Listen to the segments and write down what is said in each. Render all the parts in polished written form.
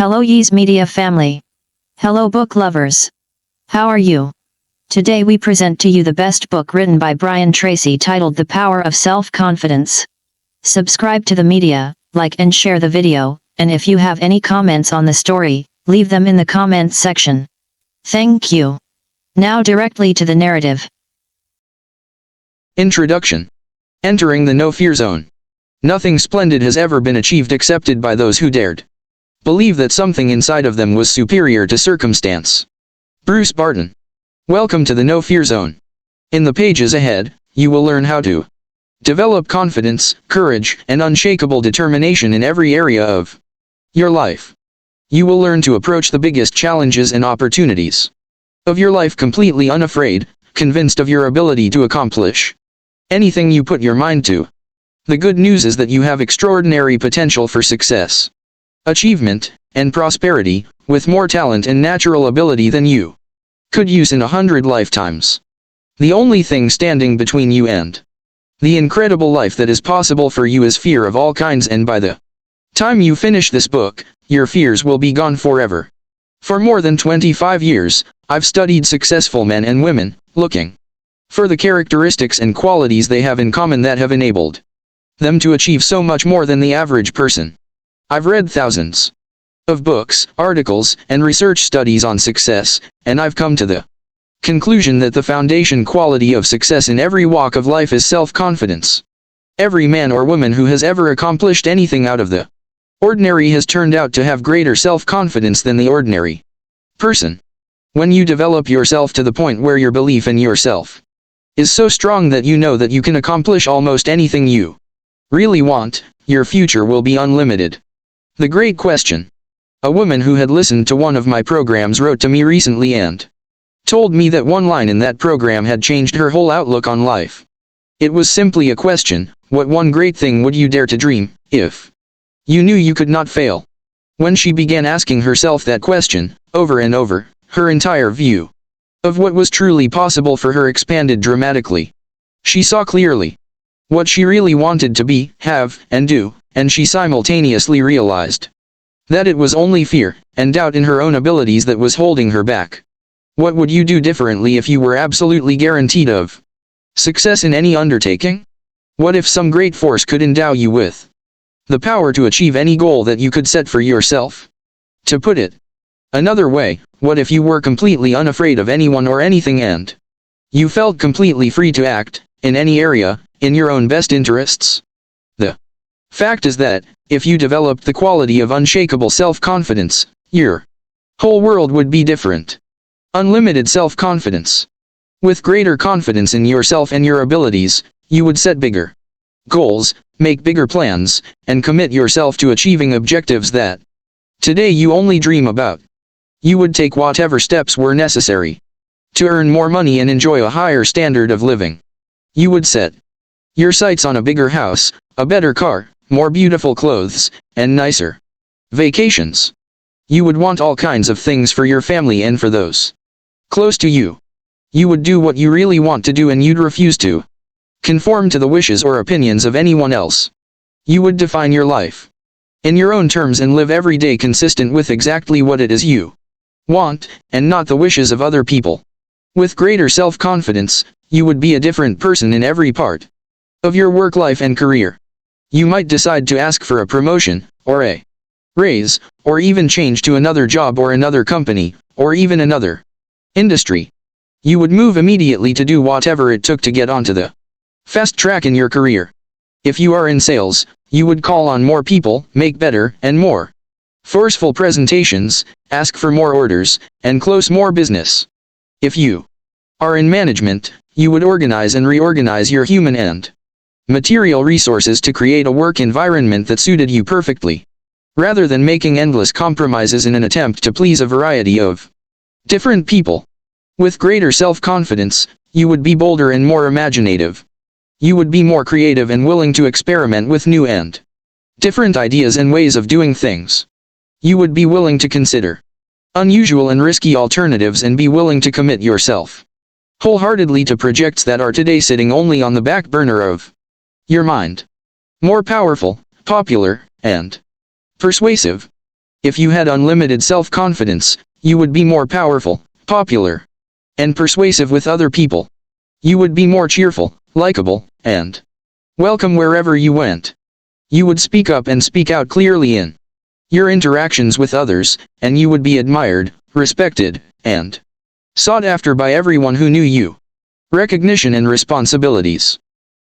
Hello Yeez Media family. Hello book lovers. How are you? Today we present to you the best book written by Brian Tracy titled The Power of Self-Confidence. Subscribe to the media, like and share the video, and if you have any comments on the story, leave them in the comments section. Thank you. Now directly to the narrative. Introduction. Entering the no-fear zone. Nothing splendid has ever been achieved except by those who dared believe that something inside of them was superior to circumstance. Bruce Barton. Welcome to the no-fear zone. In the pages ahead, you will learn how to develop confidence, courage, and unshakable determination in every area of your life. You will learn to approach the biggest challenges and opportunities of your life completely unafraid, convinced of your ability to accomplish anything you put your mind to. The good news is that you have extraordinary potential for success, achievement, and prosperity, with more talent and natural ability than you could use in 100 lifetimes. The only thing standing between you and the incredible life that is possible for you is fear of all kinds, and by the time you finish this book, your fears will be gone forever. For more than 25 years, I've studied successful men and women, looking for the characteristics and qualities they have in common that have enabled them to achieve so much more than the average person. I've read thousands of books, articles, and research studies on success, and I've come to the conclusion that the foundation quality of success in every walk of life is self-confidence. Every man or woman who has ever accomplished anything out of the ordinary has turned out to have greater self-confidence than the ordinary person. When you develop yourself to the point where your belief in yourself is so strong that you know that you can accomplish almost anything you really want, your future will be unlimited. The Great Question. A woman who had listened to one of my programs wrote to me recently and told me that one line in that program had changed her whole outlook on life. It was simply a question: what one great thing would you dare to dream, if you knew you could not fail? When she began asking herself that question, over and over, her entire view of what was truly possible for her expanded dramatically. She saw clearly what she really wanted to be, have, and do, and she simultaneously realized that it was only fear and doubt in her own abilities that was holding her back. What would you do differently if you were absolutely guaranteed of success in any undertaking? What if some great force could endow you with the power to achieve any goal that you could set for yourself? To put it another way, what if you were completely unafraid of anyone or anything and you felt completely free to act, in any area, in your own best interests? The fact is that, if you developed the quality of unshakable self-confidence, your whole world would be different. Unlimited self-confidence. With greater confidence in yourself and your abilities, you would set bigger goals, make bigger plans, and commit yourself to achieving objectives that today you only dream about. You would take whatever steps were necessary to earn more money and enjoy a higher standard of living. You would set your sights on a bigger house, a better car, more beautiful clothes, and nicer vacations. You would want all kinds of things for your family and for those close to you. You would do what you really want to do, and you'd refuse to conform to the wishes or opinions of anyone else. You would define your life in your own terms and live every day consistent with exactly what it is you want, and not the wishes of other people. With greater self-confidence, you would be a different person in every part of your work life and career. You might decide to ask for a promotion, or a raise, or even change to another job or another company, or even another industry. You would move immediately to do whatever it took to get onto the fast track in your career. If you are in sales, you would call on more people, make better and more forceful presentations, ask for more orders, and close more business. If you are in management, you would organize and reorganize your human and material resources to create a work environment that suited you perfectly, rather than making endless compromises in an attempt to please a variety of different people. With greater self-confidence, you would be bolder and more imaginative. You would be more creative and willing to experiment with new and different ideas and ways of doing things. You would be willing to consider unusual and risky alternatives and be willing to commit yourself wholeheartedly to projects that are today sitting only on the back burner of your mind. More powerful, popular, and persuasive. If you had unlimited self-confidence, you would be more powerful, popular, and persuasive with other people. You would be more cheerful, likable, and welcome wherever you went. You would speak up and speak out clearly in your interactions with others, and you would be admired, respected, and sought after by everyone who knew you. Recognition and responsibilities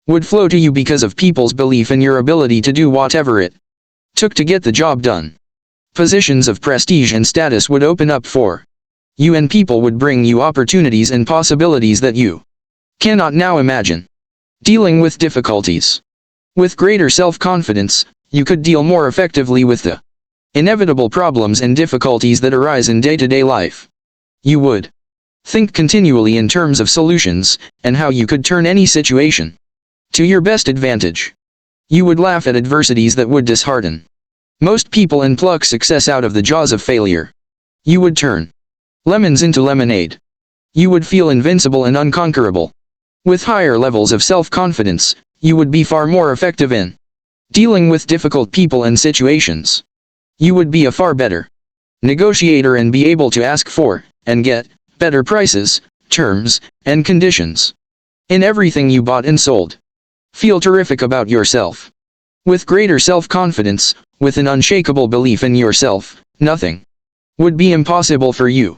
would flow to you because of people's belief in your ability to do whatever it took to get the job done. Positions of prestige and status would open up for you, and people would bring you opportunities and possibilities that you cannot now imagine. Dealing with difficulties. With greater self-confidence, you could deal more effectively with the inevitable problems and difficulties that arise in day-to-day life. You would think continually in terms of solutions, and how you could turn any situation to your best advantage. You would laugh at adversities that would dishearten most people and pluck success out of the jaws of failure. You would turn lemons into lemonade. You would feel invincible and unconquerable. With higher levels of self-confidence, you would be far more effective in dealing with difficult people and situations. You would be a far better negotiator and be able to ask for, and get, better prices, terms, and conditions in everything you bought and sold. Feel terrific about yourself. With greater self-confidence, with an unshakable belief in yourself, nothing would be impossible for you.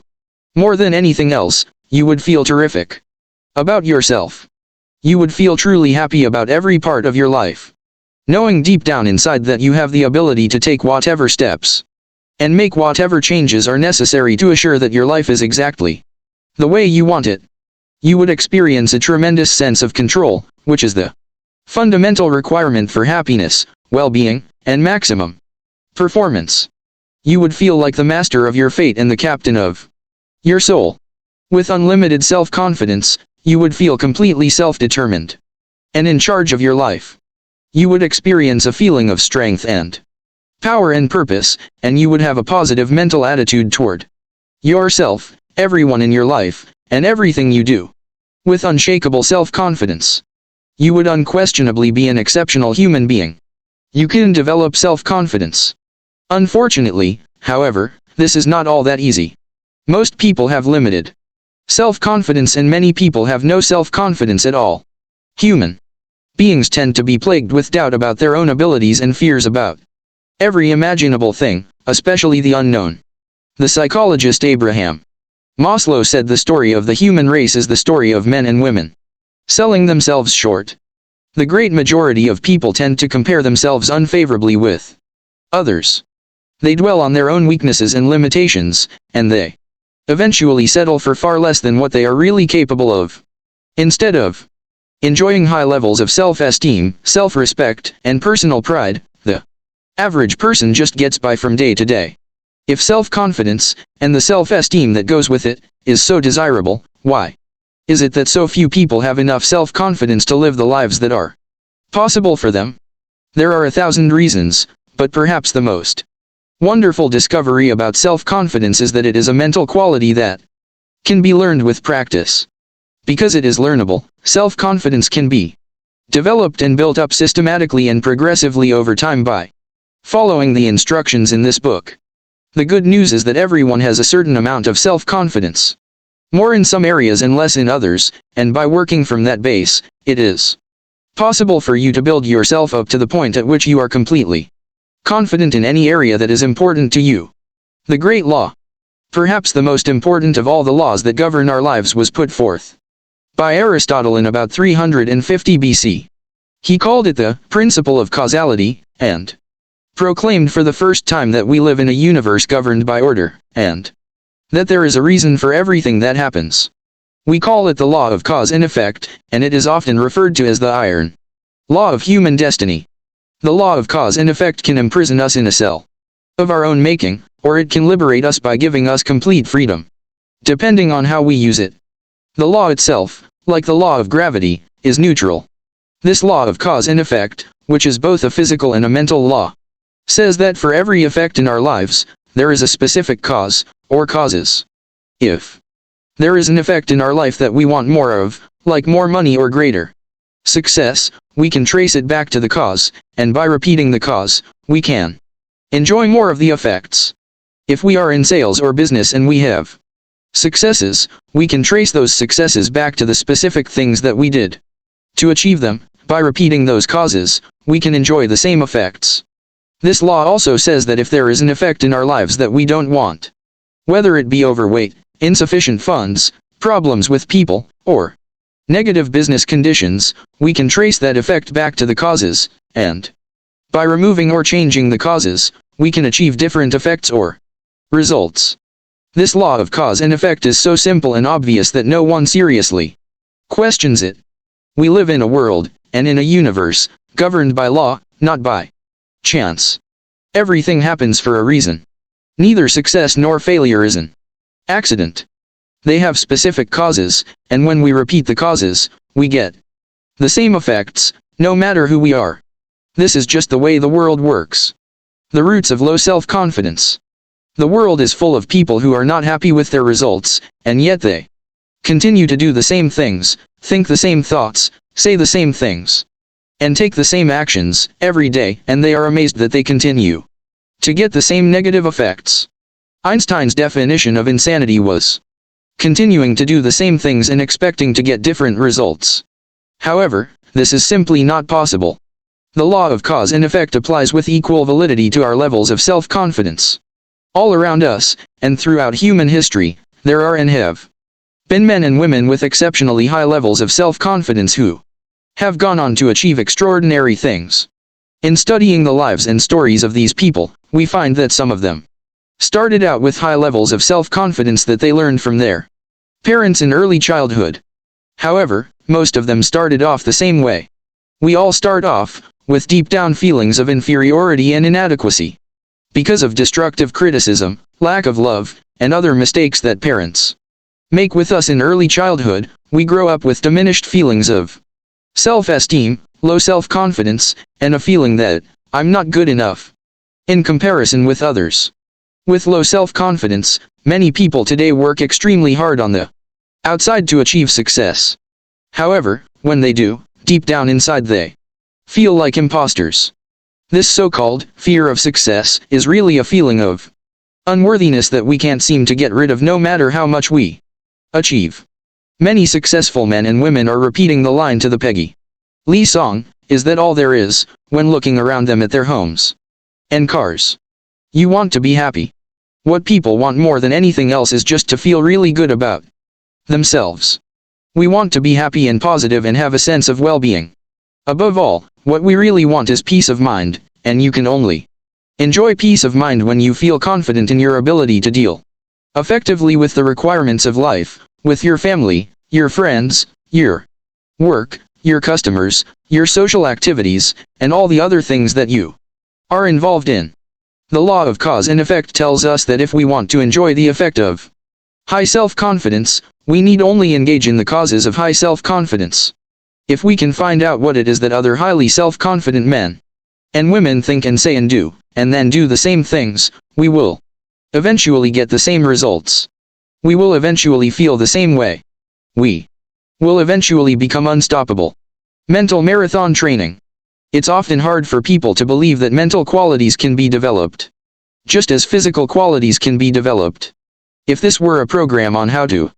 More than anything else, you would feel terrific about yourself. You would feel truly happy about every part of your life, knowing deep down inside that you have the ability to take whatever steps and make whatever changes are necessary to assure that your life is exactly the way you want it. You would experience a tremendous sense of control, which is the fundamental requirement for happiness, well-being, and maximum performance. You would feel like the master of your fate and the captain of your soul. With unlimited self-confidence, you would feel completely self-determined and in charge of your life. You would experience a feeling of strength and power and purpose, and you would have a positive mental attitude toward yourself, everyone in your life, and everything you do. With unshakable self-confidence, you would unquestionably be an exceptional human being. You can develop self-confidence. Unfortunately, however, this is not all that easy. Most people have limited self-confidence and many people have no self-confidence at all. Human beings tend to be plagued with doubt about their own abilities and fears about every imaginable thing, especially the unknown. The psychologist Abraham Maslow said the story of the human race is the story of men and women selling themselves short. The great majority of people tend to compare themselves unfavorably with others. They dwell on their own weaknesses and limitations, and they eventually settle for far less than what they are really capable of. Instead of enjoying high levels of self-esteem, self-respect, and personal pride, the average person just gets by from day to day. If self-confidence, and the self-esteem that goes with it, is so desirable, why is it that so few people have enough self-confidence to live the lives that are possible for them? There are 1,000 reasons, but perhaps the most wonderful discovery about self-confidence is that it is a mental quality that can be learned with practice. Because it is learnable, self-confidence can be developed and built up systematically and progressively over time by following the instructions in this book. The good news is that everyone has a certain amount of self-confidence. More in some areas and less in others, and by working from that base, it is possible for you to build yourself up to the point at which you are completely confident in any area that is important to you. The great law, perhaps the most important of all the laws that govern our lives, was put forth by Aristotle in about 350 BC. He called it the principle of causality, and proclaimed for the first time that we live in a universe governed by order, and that there is a reason for everything that happens. We call it the law of cause and effect, and it is often referred to as the iron law of human destiny. The law of cause and effect can imprison us in a cell of our own making, or it can liberate us by giving us complete freedom, depending on how we use it. The law itself, like the law of gravity, is neutral. This law of cause and effect, which is both a physical and a mental law, says that for every effect in our lives, there is a specific cause, or causes. If there is an effect in our life that we want more of, like more money or greater success, we can trace it back to the cause, and by repeating the cause, we can enjoy more of the effects. If we are in sales or business and we have successes, we can trace those successes back to the specific things that we did to achieve them. By repeating those causes, we can enjoy the same effects. This law also says that if there is an effect in our lives that we don't want, whether it be overweight, insufficient funds, problems with people, or negative business conditions, we can trace that effect back to the causes, and by removing or changing the causes, we can achieve different effects or results. This law of cause and effect is so simple and obvious that no one seriously questions it. We live in a world, and in a universe, governed by law, not by chance. Everything happens for a reason. Neither success nor failure is an accident. They have specific causes, and when we repeat the causes, we get the same effects, no matter who we are. This is just the way the world works. The roots of low self-confidence. The world is full of people who are not happy with their results, and yet they continue to do the same things, think the same thoughts, say the same things, and take the same actions every day, and they are amazed that they continue to get the same negative effects. Einstein's definition of insanity was continuing to do the same things and expecting to get different results. However, this is simply not possible. The law of cause and effect applies with equal validity to our levels of self-confidence. All around us, and throughout human history, there are and have been men and women with exceptionally high levels of self-confidence who have gone on to achieve extraordinary things. In studying the lives and stories of these people, we find that some of them started out with high levels of self-confidence that they learned from their parents in early childhood. However, most of them started off the same way. We all start off with deep down feelings of inferiority and inadequacy, because of destructive criticism, lack of love, and other mistakes that parents make with us in early childhood. We grow up with diminished feelings of self-esteem, low self-confidence, and a feeling that I'm not good enough in comparison with others. With low self-confidence, many people today work extremely hard on the outside to achieve success. However, when they do, deep down inside they feel like imposters. This so-called fear of success is really a feeling of unworthiness that we can't seem to get rid of no matter how much we achieve. Many successful men and women are repeating the line to the Peggy Lee song, "Is that all there is?" when looking around them at their homes and cars. You want to be happy. What people want more than anything else is just to feel really good about themselves. We want to be happy and positive and have a sense of well-being. Above all, what we really want is peace of mind, and you can only enjoy peace of mind when you feel confident in your ability to deal effectively with the requirements of life, with your family, your friends, your work, your customers, your social activities, and all the other things that you are involved in. The law of cause and effect tells us that if we want to enjoy the effect of high self-confidence, we need only engage in the causes of high self-confidence. If we can find out what it is that other highly self-confident men and women think and say and do, and then do the same things, we will eventually get the same results. We will eventually feel the same way. We will eventually become unstoppable. Mental marathon training. It's often hard for people to believe that mental qualities can be developed, just as physical qualities can be developed. If this were a program on how to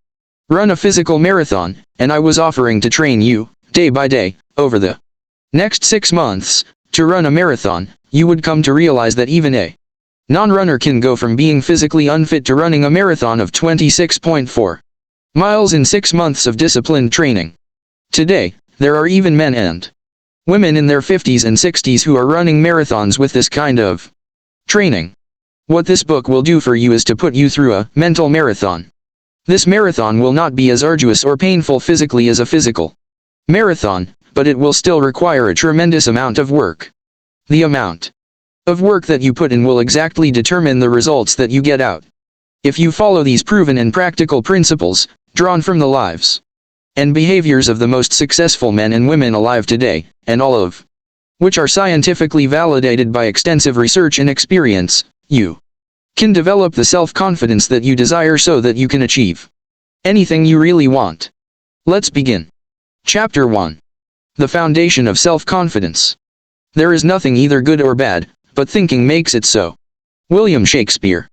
run a physical marathon, and I was offering to train you, day by day, over the next 6 months, to run a marathon, you would come to realize that even a non-runner can go from being physically unfit to running a marathon of 26.4 miles in 6 months of disciplined training. Today, there are even men and women in their 50s and 60s who are running marathons with this kind of training. What this book will do for you is to put you through a mental marathon. This marathon will not be as arduous or painful physically as a physical marathon, but it will still require a tremendous amount of work. The amount of work that you put in will exactly determine the results that you get out. If you follow these proven and practical principles, drawn from the lives and behaviors of the most successful men and women alive today, and all of which are scientifically validated by extensive research and experience, you can develop the self-confidence that you desire so that you can achieve anything you really want. Let's begin. Chapter 1. The Foundation of Self-Confidence. There is nothing either good or bad, but thinking makes it so. William Shakespeare.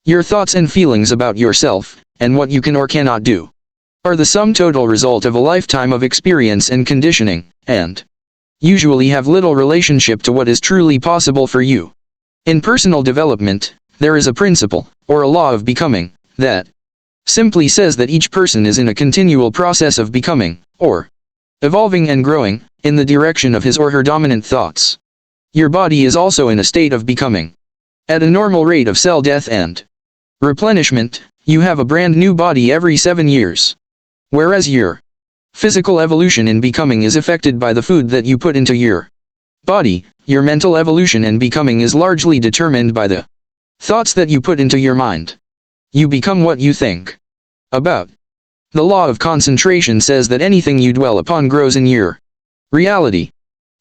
Your thoughts and feelings about yourself, and what you can or cannot do, are the sum total result of a lifetime of experience and conditioning, and usually have little relationship to what is truly possible for you. In personal development, there is a principle, or a law of becoming, that simply says that each person is in a continual process of becoming, or evolving and growing, in the direction of his or her dominant thoughts. Your body is also in a state of becoming. At a normal rate of cell death and replenishment, you have a brand new body every 7 years. Whereas your physical evolution in becoming is affected by the food that you put into your body, your mental evolution and becoming is largely determined by the thoughts that you put into your mind. You become what you think about. The law of concentration says that anything you dwell upon grows in your reality.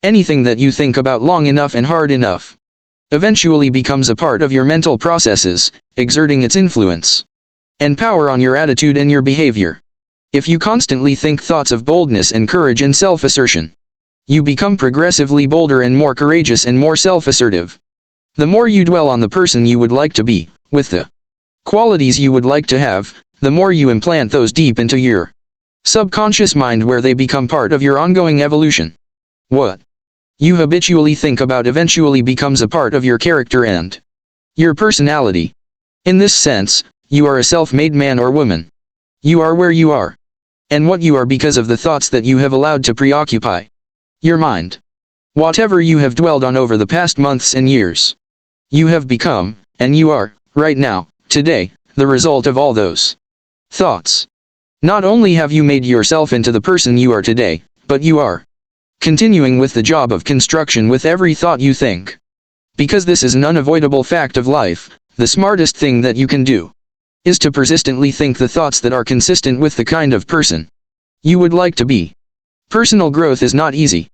Anything that you think about long enough and hard enough eventually becomes a part of your mental processes, exerting its influence and power on your attitude and your behavior. If you constantly think thoughts of boldness and courage and self-assertion, you become progressively bolder and more courageous and more self-assertive. The more you dwell on the person you would like to be, with the qualities you would like to have, the more you implant those deep into your subconscious mind where they become part of your ongoing evolution. What you habitually think about eventually becomes a part of your character and your personality. In this sense, you are a self-made man or woman. You are where you are, and what you are because of the thoughts that you have allowed to preoccupy your mind. Whatever you have dwelled on over the past months and years, you have become, and you are, right now, today, the result of all those thoughts. Not only have you made yourself into the person you are today, but you are continuing with the job of construction with every thought you think. Because this is an unavoidable fact of life, the smartest thing that you can do is to persistently think the thoughts that are consistent with the kind of person you would like to be. Personal growth is not easy.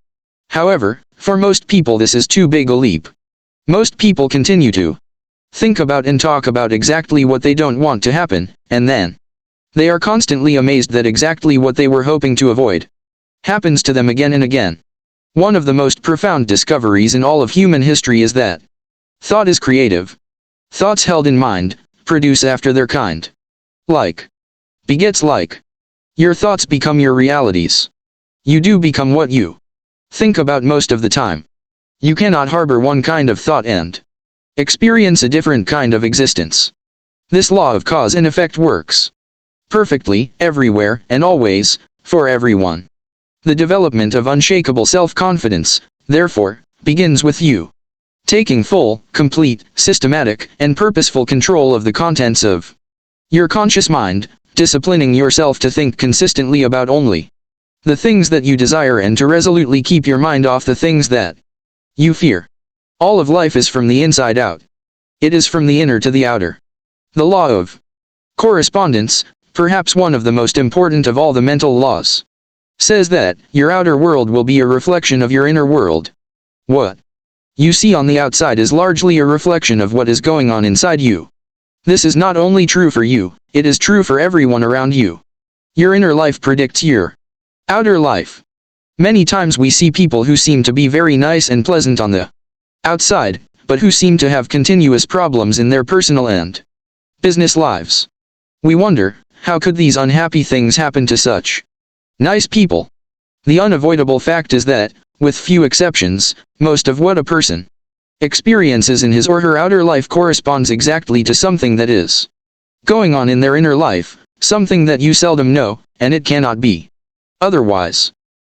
However, for most people this is too big a leap. Most people continue to think about and talk about exactly what they don't want to happen, and then they are constantly amazed that exactly what they were hoping to avoid happens to them again and again. One of the most profound discoveries in all of human history is that thought is creative. Thoughts held in mind produce after their kind. Like begets like. Your thoughts become your realities. You do become what you think about most of the time. You cannot harbor one kind of thought and experience a different kind of existence. This law of cause and effect works perfectly, everywhere, and always, for everyone. The development of unshakable self-confidence, therefore, begins with you taking full, complete, systematic, and purposeful control of the contents of your conscious mind, disciplining yourself to think consistently about only the things that you desire and to resolutely keep your mind off the things that you fear. All of life is from the inside out. It is from the inner to the outer. The law of correspondence, perhaps one of the most important of all the mental laws, says that your outer world will be a reflection of your inner world. What you see on the outside is largely a reflection of what is going on inside you. This is not only true for you, it is true for everyone around you. Your inner life predicts your outer life. Many times we see people who seem to be very nice and pleasant on the outside, but who seem to have continuous problems in their personal and business lives. We wonder, how could these unhappy things happen to such nice people? The unavoidable fact is that, with few exceptions, most of what a person experiences in his or her outer life corresponds exactly to something that is going on in their inner life, something that you seldom know, and it cannot be otherwise.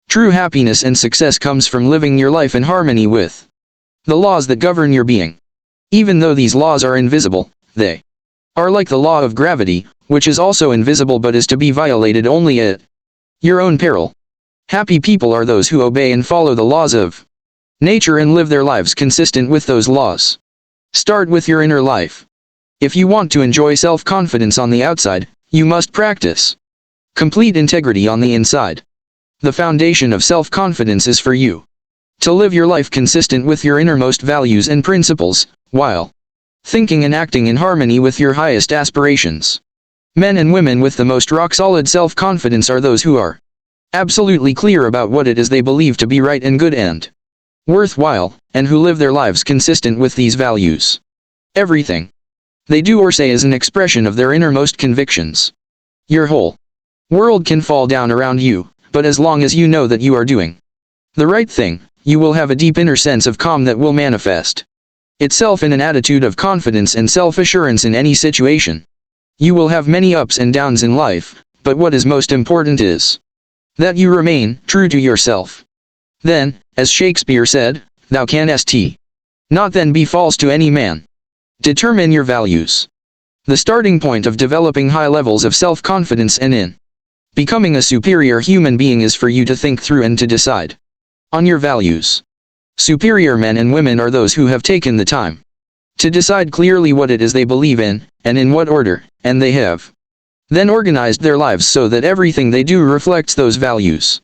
True happiness and success comes from living your life in harmony with the laws that govern your being. Even though these laws are invisible, they are like the law of gravity, which is also invisible but is to be violated only at your own peril. Happy people are those who obey and follow the laws of nature and live their lives consistent with those laws. Start with your inner life. If you want to enjoy self-confidence on the outside, you must practice complete integrity on the inside. The foundation of self-confidence is for you to live your life consistent with your innermost values and principles, while thinking and acting in harmony with your highest aspirations. Men and women with the most rock-solid self-confidence are those who are absolutely clear about what it is they believe to be right and good and worthwhile, and who live their lives consistent with these values. Everything they do or say is an expression of their innermost convictions. Your whole world can fall down around you, but as long as you know that you are doing the right thing, you will have a deep inner sense of calm that will manifest itself in an attitude of confidence and self-assurance in any situation. You will have many ups and downs in life, but what is most important is that you remain true to yourself. Then, as Shakespeare said, thou canst not then be false to any man. Determine your values. The starting point of developing high levels of self-confidence and in becoming a superior human being is for you to think through and to decide on your values. Superior men and women are those who have taken the time to decide clearly what it is they believe in, and in what order, and they have then organized their lives so that everything they do reflects those values.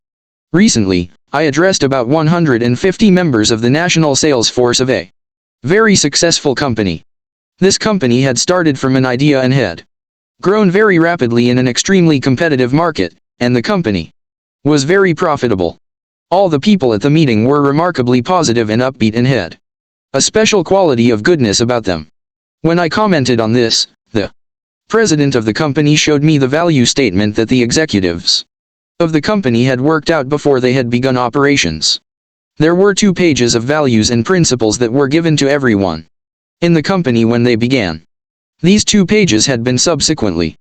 Recently, I addressed about 150 members of the national sales force of a very successful company. This company had started from an idea and had grown very rapidly in an extremely competitive market, and the company was very profitable. All the people at the meeting were remarkably positive and upbeat and had a special quality of goodness about them. When I commented on this, the president of the company showed me the value statement that the executives of the company had worked out before they had begun operations. There were 2 pages of values and principles that were given to everyone in the company when they began. These 2 pages had been subsequently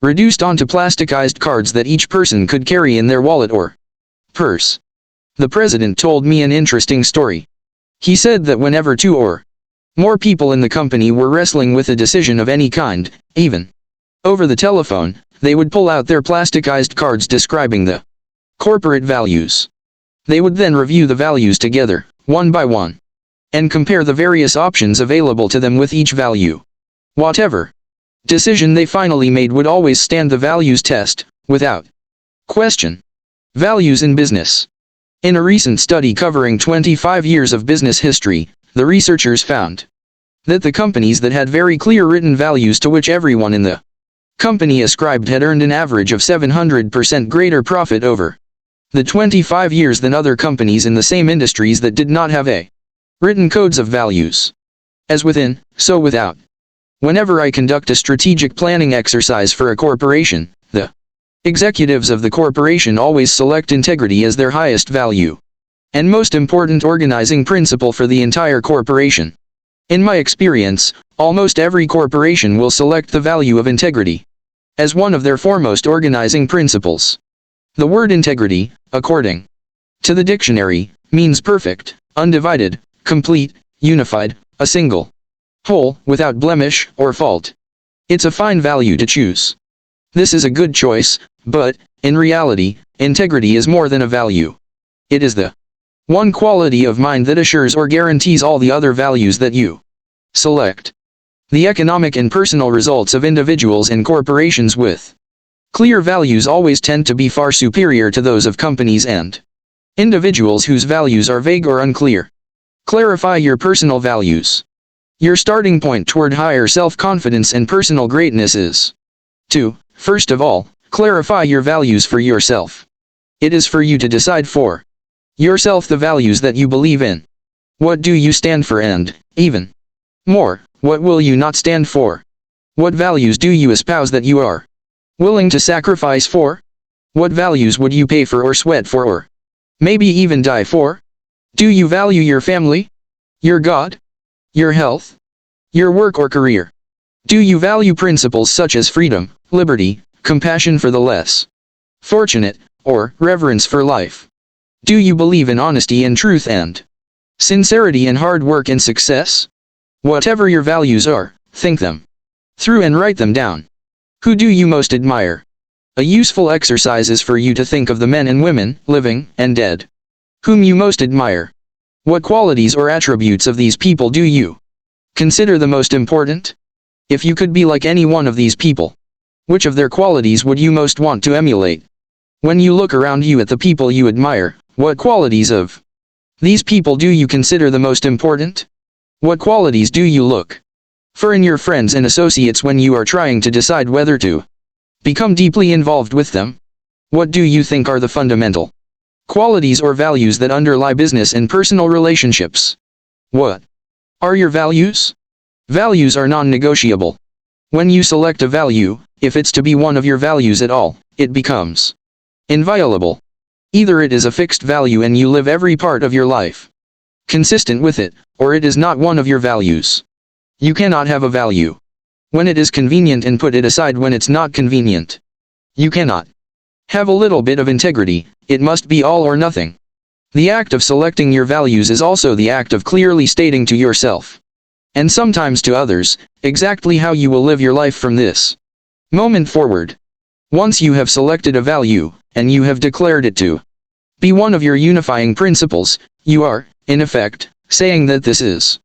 reduced onto plasticized cards that each person could carry in their wallet or purse. The president told me an interesting story. He said that whenever 2 or more people in the company were wrestling with a decision of any kind, even over the telephone, they would pull out their plasticized cards describing the corporate values. They would then review the values together, one by one, and compare the various options available to them with each value. Whatever decision they finally made would always stand the values test, without question. Values in business. In a recent study covering 25 years of business history, the researchers found that the companies that had very clear written values to which everyone in the company ascribed had earned an average of 700% greater profit over the 25 years than other companies in the same industries that did not have a written codes of values. As within, so without. Whenever I conduct a strategic planning exercise for a corporation, the executives of the corporation always select integrity as their highest value and most important organizing principle for the entire corporation. In my experience, almost every corporation will select the value of integrity as one of their foremost organizing principles. The word integrity, according to the dictionary, means perfect, undivided, complete, unified, a single whole, without blemish or fault. It's a fine value to choose. This is a good choice, but, in reality, integrity is more than a value. It is the one quality of mind that assures or guarantees all the other values that you select. The economic and personal results of individuals and corporations with clear values always tend to be far superior to those of companies and individuals whose values are vague or unclear. Clarify your personal values. Your starting point toward higher self-confidence and personal greatness is to, first of all, clarify your values for yourself. It is for you to decide for yourself the values that you believe in. What do you stand for and, even more, what will you not stand for? What values do you espouse that you are willing to sacrifice for? What values would you pay for or sweat for or maybe even die for? Do you value your family? Your God? Your health? Your work or career? Do you value principles such as freedom, liberty, compassion for the less fortunate, or reverence for life? Do you believe in honesty and truth and sincerity and hard work and success? Whatever your values are, think them through and write them down. Who do you most admire? A useful exercise is for you to think of the men and women, living and dead, whom you most admire. What qualities or attributes of these people do you consider the most important? If you could be like any one of these people, which of their qualities would you most want to emulate? When you look around you at the people you admire, what qualities of these people do you consider the most important? What qualities do you look for in your friends and associates when you are trying to decide whether to become deeply involved with them? What do you think are the fundamental qualities or values that underlie business and personal relationships? What are your values? Values are non-negotiable. When you select a value, if it's to be one of your values at all, it becomes inviolable. Either it is a fixed value and you live every part of your life consistent with it, or it is not one of your values. You cannot have a value when it is convenient and put it aside when it's not convenient. You cannot have a little bit of integrity, it must be all or nothing. The act of selecting your values is also the act of clearly stating to yourself, and sometimes to others, exactly how you will live your life from this moment forward. Once you have selected a value, and you have declared it to be one of your unifying principles, you are, in effect, saying that this is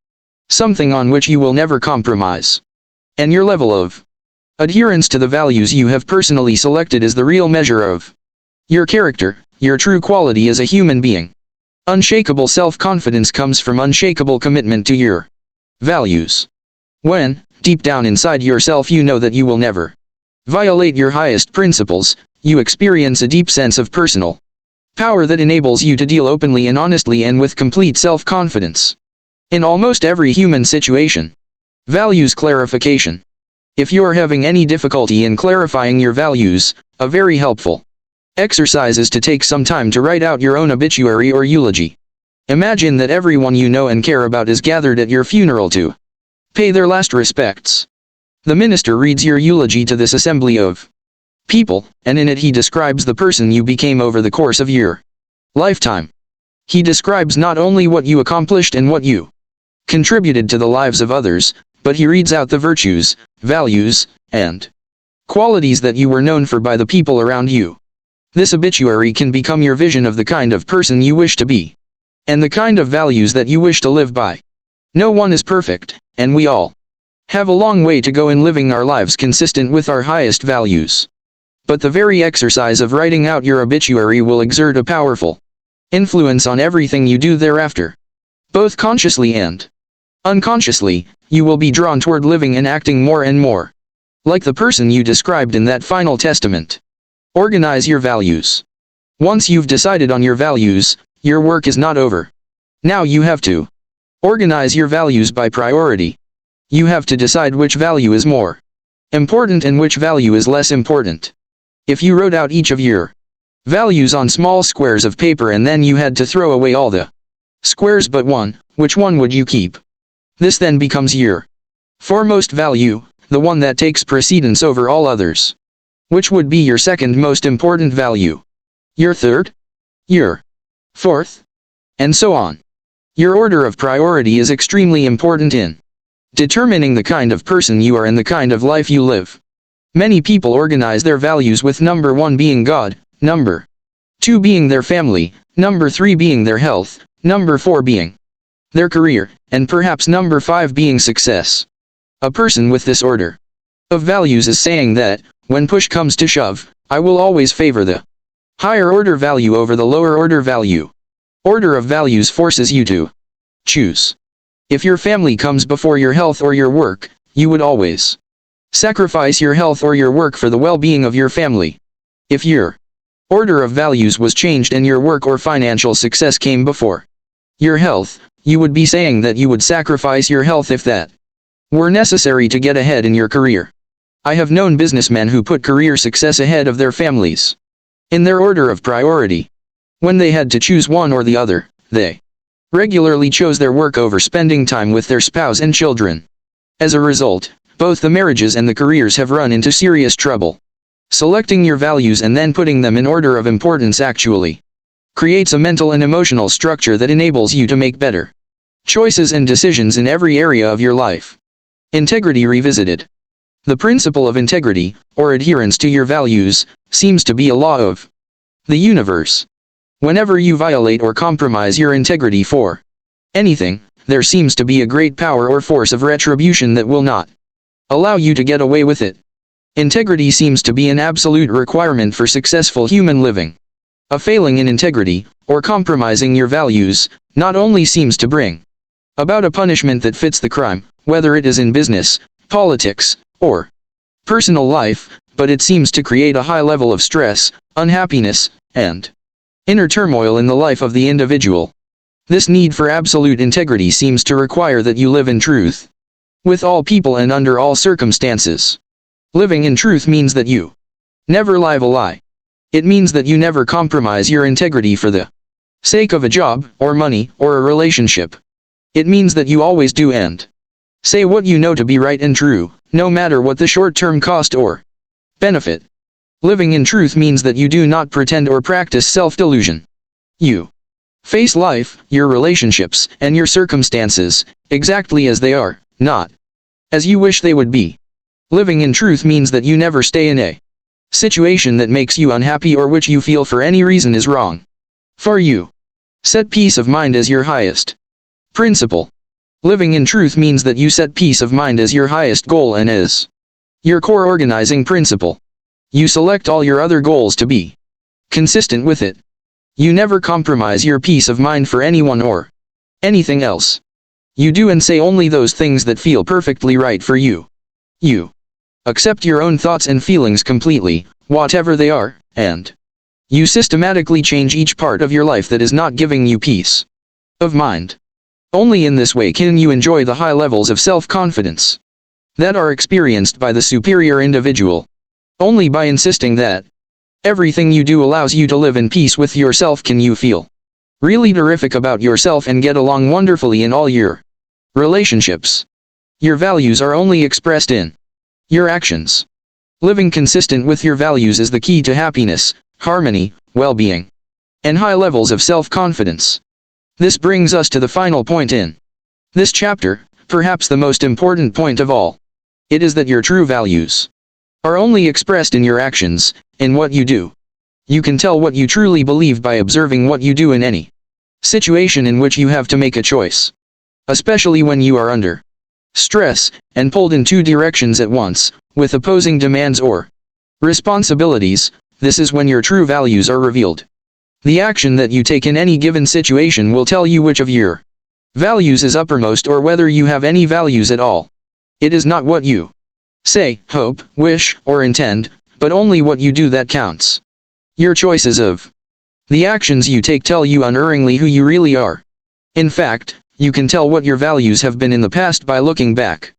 something on which you will never compromise. And your level of adherence to the values you have personally selected is the real measure of your character, your true quality as a human being. Unshakable self-confidence comes from unshakable commitment to your values. When, deep down inside yourself, you know that you will never violate your highest principles, you experience a deep sense of personal power that enables you to deal openly and honestly and with complete self-confidence in almost every human situation. Values clarification. If you're having any difficulty in clarifying your values, a very helpful exercise is to take some time to write out your own obituary or eulogy. Imagine that everyone you know and care about is gathered at your funeral to pay their last respects. The minister reads your eulogy to this assembly of people, and in it he describes the person you became over the course of your lifetime. He describes not only what you accomplished and what you contributed to the lives of others, but he reads out the virtues, values, and qualities that you were known for by the people around you. This obituary can become your vision of the kind of person you wish to be, and the kind of values that you wish to live by. No one is perfect, and we all have a long way to go in living our lives consistent with our highest values. But the very exercise of writing out your obituary will exert a powerful influence on everything you do thereafter. Both consciously and unconsciously, you will be drawn toward living and acting more and more like the person you described in that final testament. Organize your values. Once you've decided on your values, your work is not over. Now you have to organize your values by priority. You have to decide which value is more important and which value is less important. If you wrote out each of your values on small squares of paper and then you had to throw away all the squares but one, which one would you keep? This then becomes your foremost value, the one that takes precedence over all others. Which would be your second most important value? Your third? Your fourth? And so on. Your order of priority is extremely important in determining the kind of person you are and the kind of life you live. Many people organize their values with number 1 being God, number 2 being their family, number 3 being their health, number 4 being their career, and perhaps number 5 being success. A person with this order of values is saying that, when push comes to shove, I will always favor the higher order value over the lower order value. Order of values forces you to choose. If your family comes before your health or your work, you would always sacrifice your health or your work for the well-being of your family. If your order of values was changed and your work or financial success came before your health, you would be saying that you would sacrifice your health if that were necessary to get ahead in your career. I have known businessmen who put career success ahead of their families in their order of priority. When they had to choose one or the other, they regularly chose their work over spending time with their spouse and children. As a result, both the marriages and the careers have run into serious trouble. Selecting your values and then putting them in order of importance actually creates a mental and emotional structure that enables you to make better choices and decisions in every area of your life. Integrity revisited. The principle of integrity, or adherence to your values, seems to be a law of the universe. Whenever you violate or compromise your integrity for anything, there seems to be a great power or force of retribution that will not allow you to get away with it. Integrity seems to be an absolute requirement for successful human living. A failing in integrity, or compromising your values, not only seems to bring about a punishment that fits the crime, whether it is in business, politics, or personal life, but it seems to create a high level of stress, unhappiness, and inner turmoil in the life of the individual. This need for absolute integrity seems to require that you live in truth. with all people and under all circumstances. Living in truth means that you never live a lie. It means that you never compromise your integrity for the sake of a job, or money, or a relationship. It means that you always do and say what you know to be right and true, no matter what the short-term cost or benefit. Living in truth means that you do not pretend or practice self-delusion. You face life, your relationships, and your circumstances, exactly as they are, not as you wish they would be. Living in truth means that you never stay in a situation that makes you unhappy or which you feel for any reason is wrong. For you set peace of mind as your highest principle. Living in truth means that you set peace of mind as your highest goal and as your core organizing principle. You select all your other goals to be consistent with it. You never compromise your peace of mind for anyone or anything else. You do and say only those things that feel perfectly right for you. You accept your own thoughts and feelings completely, whatever they are, and you systematically change each part of your life that is not giving you peace of mind. Only in this way can you enjoy the high levels of self-confidence that are experienced by the superior individual. Only by insisting that everything you do allows you to live in peace with yourself can you feel really terrific about yourself and get along wonderfully in all your relationships. Your values are only expressed in your actions. Living consistent with your values is the key to happiness, harmony, well-being, and high levels of self-confidence. This brings us to the final point in this chapter, perhaps the most important point of all. It is that your true values are only expressed in your actions, in what you do. You can tell what you truly believe by observing what you do in any situation in which you have to make a choice. Especially when you are under stress, and pulled in two directions at once, with opposing demands or responsibilities, this is when your true values are revealed. The action that you take in any given situation will tell you which of your values is uppermost or whether you have any values at all. It is not what you say, hope, wish, or intend, but only what you do that counts. Your choices of the actions you take tell you unerringly who you really are. In fact, you can tell what your values have been in the past by looking back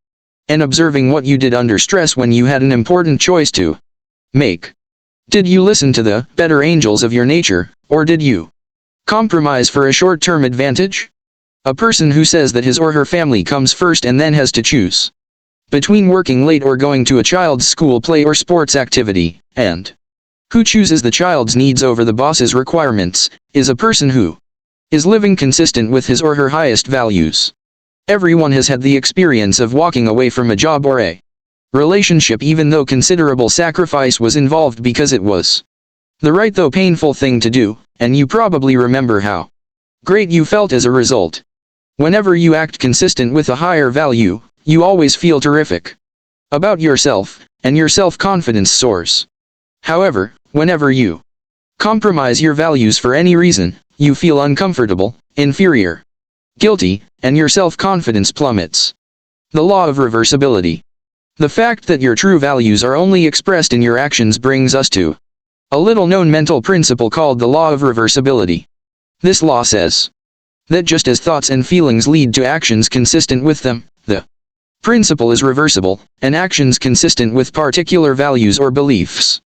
and observing what you did under stress when you had an important choice to make. Did you listen to the better angels of your nature, or did you compromise for a short-term advantage? A person who says that his or her family comes first and then has to choose between working late or going to a child's school play or sports activity, and who chooses the child's needs over the boss's requirements, is a person who is living consistent with his or her highest values. Everyone has had the experience of walking away from a job or a relationship even though considerable sacrifice was involved because it was the right though painful thing to do, and you probably remember how great you felt as a result. Whenever you act consistent with a higher value, you always feel terrific about yourself, and your self-confidence soars. However, whenever you compromise your values for any reason, you feel uncomfortable, inferior, guilty, and your self-confidence plummets. The Law of Reversibility. The fact that your true values are only expressed in your actions brings us to a little-known mental principle called the Law of Reversibility. This law says that just as thoughts and feelings lead to actions consistent with them, the principle is reversible, and actions consistent with particular values or beliefs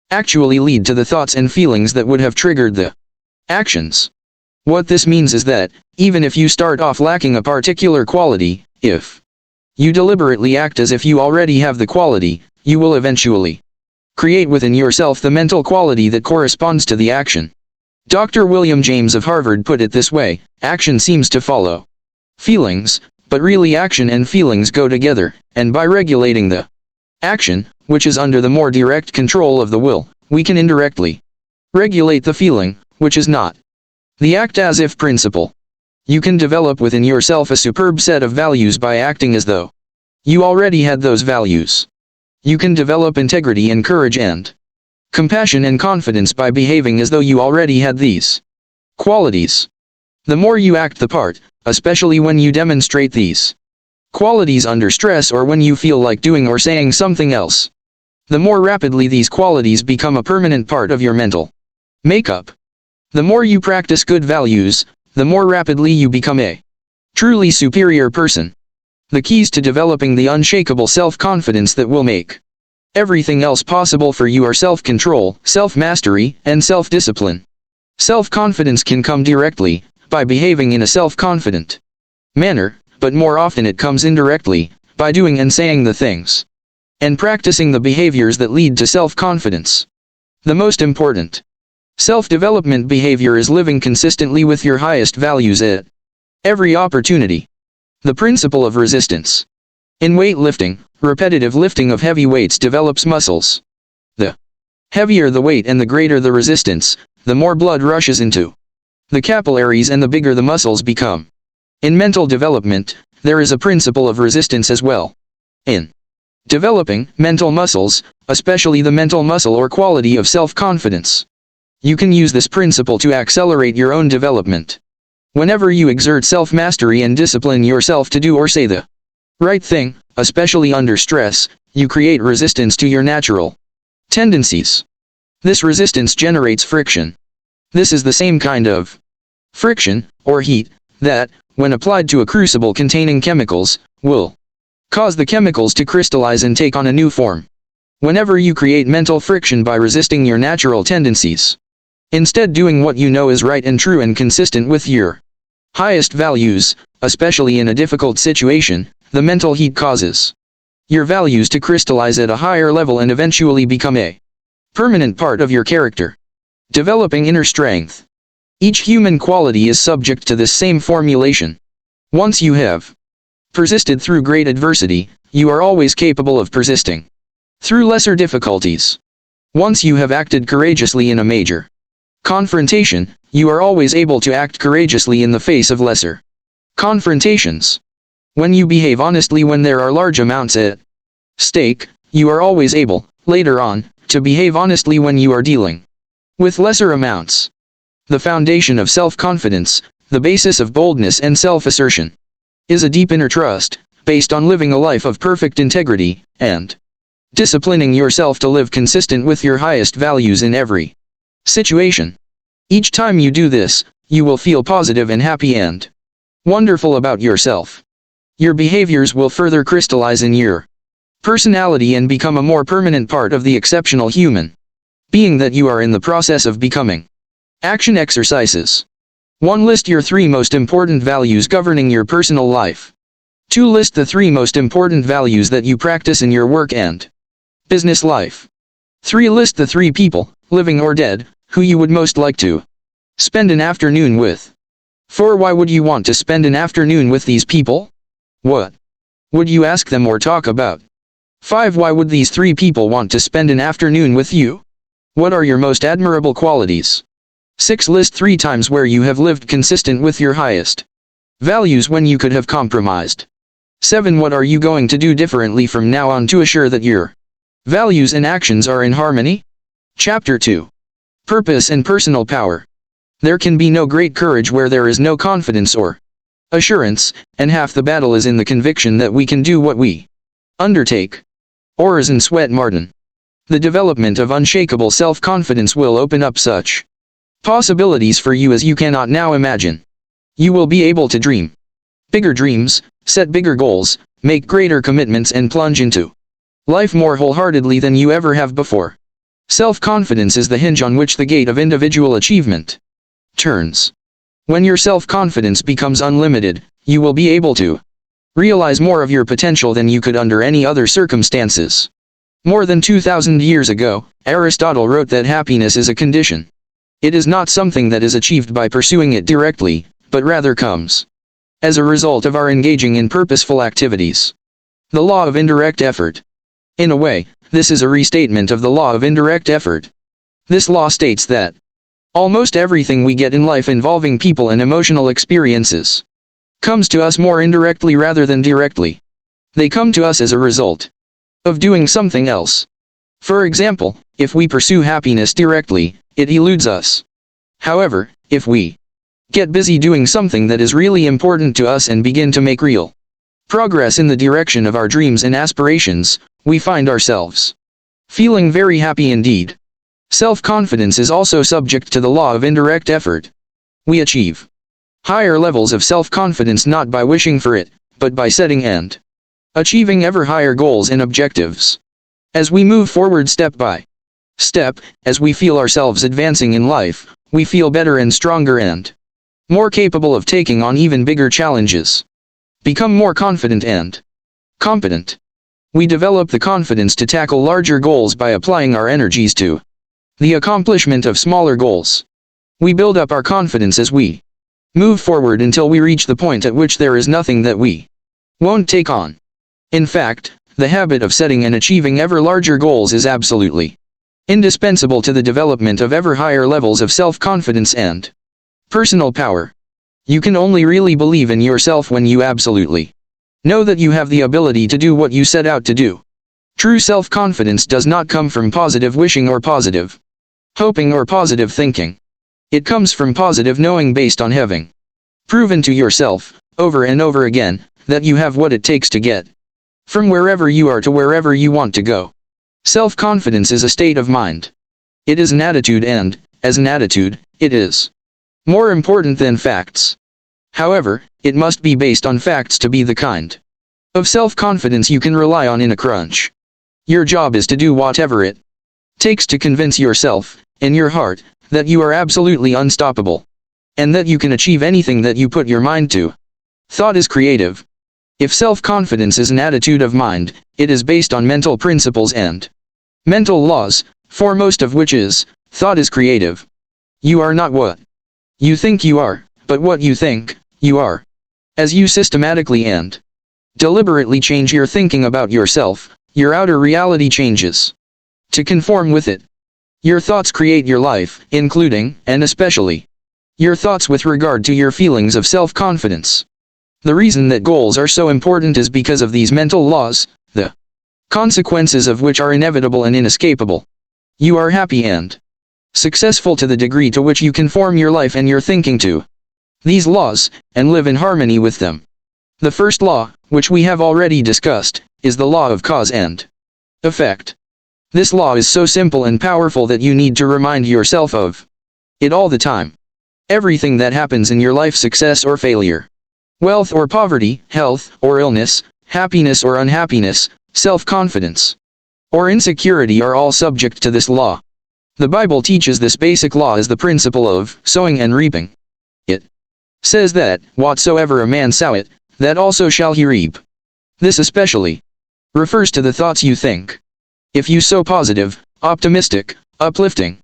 actually lead to the thoughts and feelings that would have triggered the actions. What this means is that, even if you start off lacking a particular quality, if you deliberately act as if you already have the quality, you will eventually create within yourself the mental quality that corresponds to the action. Dr. William James of Harvard put it this way: action seems to follow feelings, but really action and feelings go together, and by regulating the action, which is under the more direct control of the will, we can indirectly regulate the feeling, which is not. The act-as-if principle. You can develop within yourself a superb set of values by acting as though you already had those values. You can develop integrity and courage and compassion and confidence by behaving as though you already had these qualities. The more you act the part, especially when you demonstrate these qualities under stress or when you feel like doing or saying something else, the more rapidly these qualities become a permanent part of your mental makeup. The more you practice good values, the more rapidly you become a truly superior person. The keys to developing the unshakable self-confidence that will make everything else possible for you are self-control, self-mastery, and self-discipline. Self-confidence can come directly, by behaving in a self-confident manner, but more often it comes indirectly, by doing and saying the things and practicing the behaviors that lead to self-confidence. The most important self-development behavior is living consistently with your highest values at every opportunity. The principle of resistance. In weightlifting, repetitive lifting of heavy weights develops muscles. The heavier the weight and the greater the resistance, the more blood rushes into the capillaries and the bigger the muscles become. In mental development, there is a principle of resistance as well. In developing mental muscles, especially the mental muscle or quality of self-confidence, you can use this principle to accelerate your own development. Whenever you exert self-mastery and discipline yourself to do or say the right thing, especially under stress, you create resistance to your natural tendencies. This resistance generates friction. This is the same kind of friction, or heat, that, when applied to a crucible containing chemicals, will cause the chemicals to crystallize and take on a new form. Whenever you create mental friction by resisting your natural tendencies, instead doing what you know is right and true and consistent with your highest values, especially in a difficult situation, the mental heat causes your values to crystallize at a higher level and eventually become a permanent part of your character. Developing inner strength. Each human quality is subject to this same formulation. Once you have persisted through great adversity, you are always capable of persisting through lesser difficulties. Once you have acted courageously in a major confrontation, you are always able to act courageously in the face of lesser confrontations. When you behave honestly when there are large amounts at stake, you are always able, later on, to behave honestly when you are dealing with lesser amounts. The foundation of self-confidence, the basis of boldness and self-assertion, is a deep inner trust, based on living a life of perfect integrity, and disciplining yourself to live consistent with your highest values in every situation. Each time you do this, you will feel positive and happy and wonderful about yourself. Your behaviors will further crystallize in your personality and become a more permanent part of the exceptional human being that you are in the process of becoming. Action exercises. 1. List your 3 most important values governing your personal life. 2. List the 3 most important values that you practice in your work and business life. 3. List the 3 people, living or dead, who you would most like to spend an afternoon with. 4. Why would you want to spend an afternoon with these people? What would you ask them or talk about? 5. Why would these 3 people want to spend an afternoon with you? What are your most admirable qualities? 6. List 3 times where you have lived consistent with your highest values when you could have compromised. 7. What are you going to do differently from now on to assure that your values and actions are in harmony? Chapter 2. Purpose and personal power. There can be no great courage where there is no confidence or assurance, and half the battle is in the conviction that we can do what we undertake. Orison Swett Martin. The development of unshakable self-confidence will open up such possibilities for you as you cannot now imagine. You will be able to dream bigger dreams, set bigger goals, make greater commitments and plunge into life more wholeheartedly than you ever have before. Self-confidence is the hinge on which the gate of individual achievement turns. When your self-confidence becomes unlimited, you will be able to realize more of your potential than you could under any other circumstances. More than 2,000 years ago, Aristotle wrote that happiness is a condition. It is not something that is achieved by pursuing it directly, but rather comes as a result of our engaging in purposeful activities. The Law of Indirect Effort. In a way, this is a restatement of the Law of Indirect Effort. This law states that almost everything we get in life involving people and emotional experiences comes to us more indirectly rather than directly. They come to us as a result of doing something else. For example, if we pursue happiness directly, it eludes us. However, if we get busy doing something that is really important to us and begin to make real progress in the direction of our dreams and aspirations, we find ourselves feeling very happy indeed. Self-confidence is also subject to the law of indirect effort. We achieve higher levels of self-confidence not by wishing for it, but by setting and Achieving ever higher goals and objectives. As we move forward step by step, as we feel ourselves advancing in life, we feel better and stronger and more capable of taking on even bigger challenges. Become more confident and competent. We develop the confidence to tackle larger goals by applying our energies to the accomplishment of smaller goals. We build up our confidence as we move forward until we reach the point at which there is nothing that we won't take on. In fact, the habit of setting and achieving ever larger goals is absolutely indispensable to the development of ever higher levels of self-confidence and personal power. You can only really believe in yourself when you absolutely know that you have the ability to do what you set out to do. True self-confidence does not come from positive wishing or positive hoping or positive thinking. It comes from positive knowing based on having proven to yourself, over and over again, that you have what it takes to get from wherever you are to wherever you want to go. Self-confidence is a state of mind. It is an attitude and, as an attitude, it is more important than facts. However, it must be based on facts to be the kind of self-confidence you can rely on in a crunch. Your job is to do whatever it takes to convince yourself, in your heart, that you are absolutely unstoppable, and that you can achieve anything that you put your mind to. Thought is creative. If self-confidence is an attitude of mind, it is based on mental principles and mental laws, foremost of which is, thought is creative. You are not what you think you are, but what you think you are. As you systematically and deliberately change your thinking about yourself, your outer reality changes to conform with it. Your thoughts create your life, including, and especially, your thoughts with regard to your feelings of self-confidence. The reason that goals are so important is because of these mental laws, the consequences of which are inevitable and inescapable. You are happy and successful to the degree to which you conform your life and your thinking to these laws, and live in harmony with them. The first law, which we have already discussed, is the law of cause and effect. This law is so simple and powerful that you need to remind yourself of it all the time. Everything that happens in your life, success or failure, wealth or poverty, health or illness, happiness or unhappiness, self-confidence or insecurity, are all subject to this law. The Bible teaches this basic law as the principle of sowing and reaping. It says that, whatsoever a man soweth, that also shall he reap. This especially refers to the thoughts you think. If you sow positive, optimistic, uplifting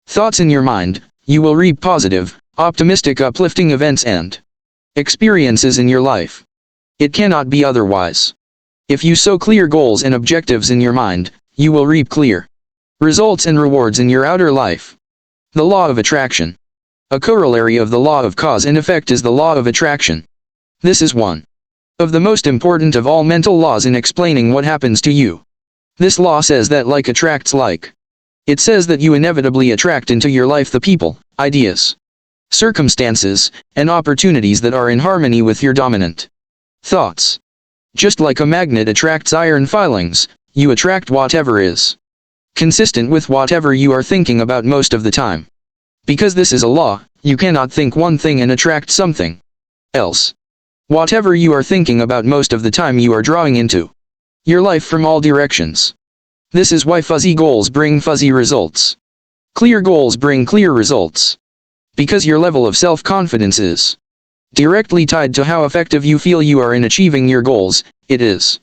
thoughts in your mind, you will reap positive, optimistic, uplifting events and experiences in your life. It cannot be otherwise. If you sow clear goals and objectives in your mind, you will reap clear results and rewards in your outer life. The law of attraction. A corollary of the law of cause and effect is the law of attraction. This is one of the most important of all mental laws in explaining what happens to you. This law says that like attracts like. It says that you inevitably attract into your life the people, ideas, circumstances, and opportunities that are in harmony with your dominant thoughts. Just like a magnet attracts iron filings, you attract whatever is consistent with whatever you are thinking about most of the time. Because this is a law, you cannot think one thing and attract something else. Whatever you are thinking about most of the time, you are drawing into your life from all directions. This is why fuzzy goals bring fuzzy results. Clear goals bring clear results. Because your level of self-confidence is directly tied to how effective you feel you are in achieving your goals, it is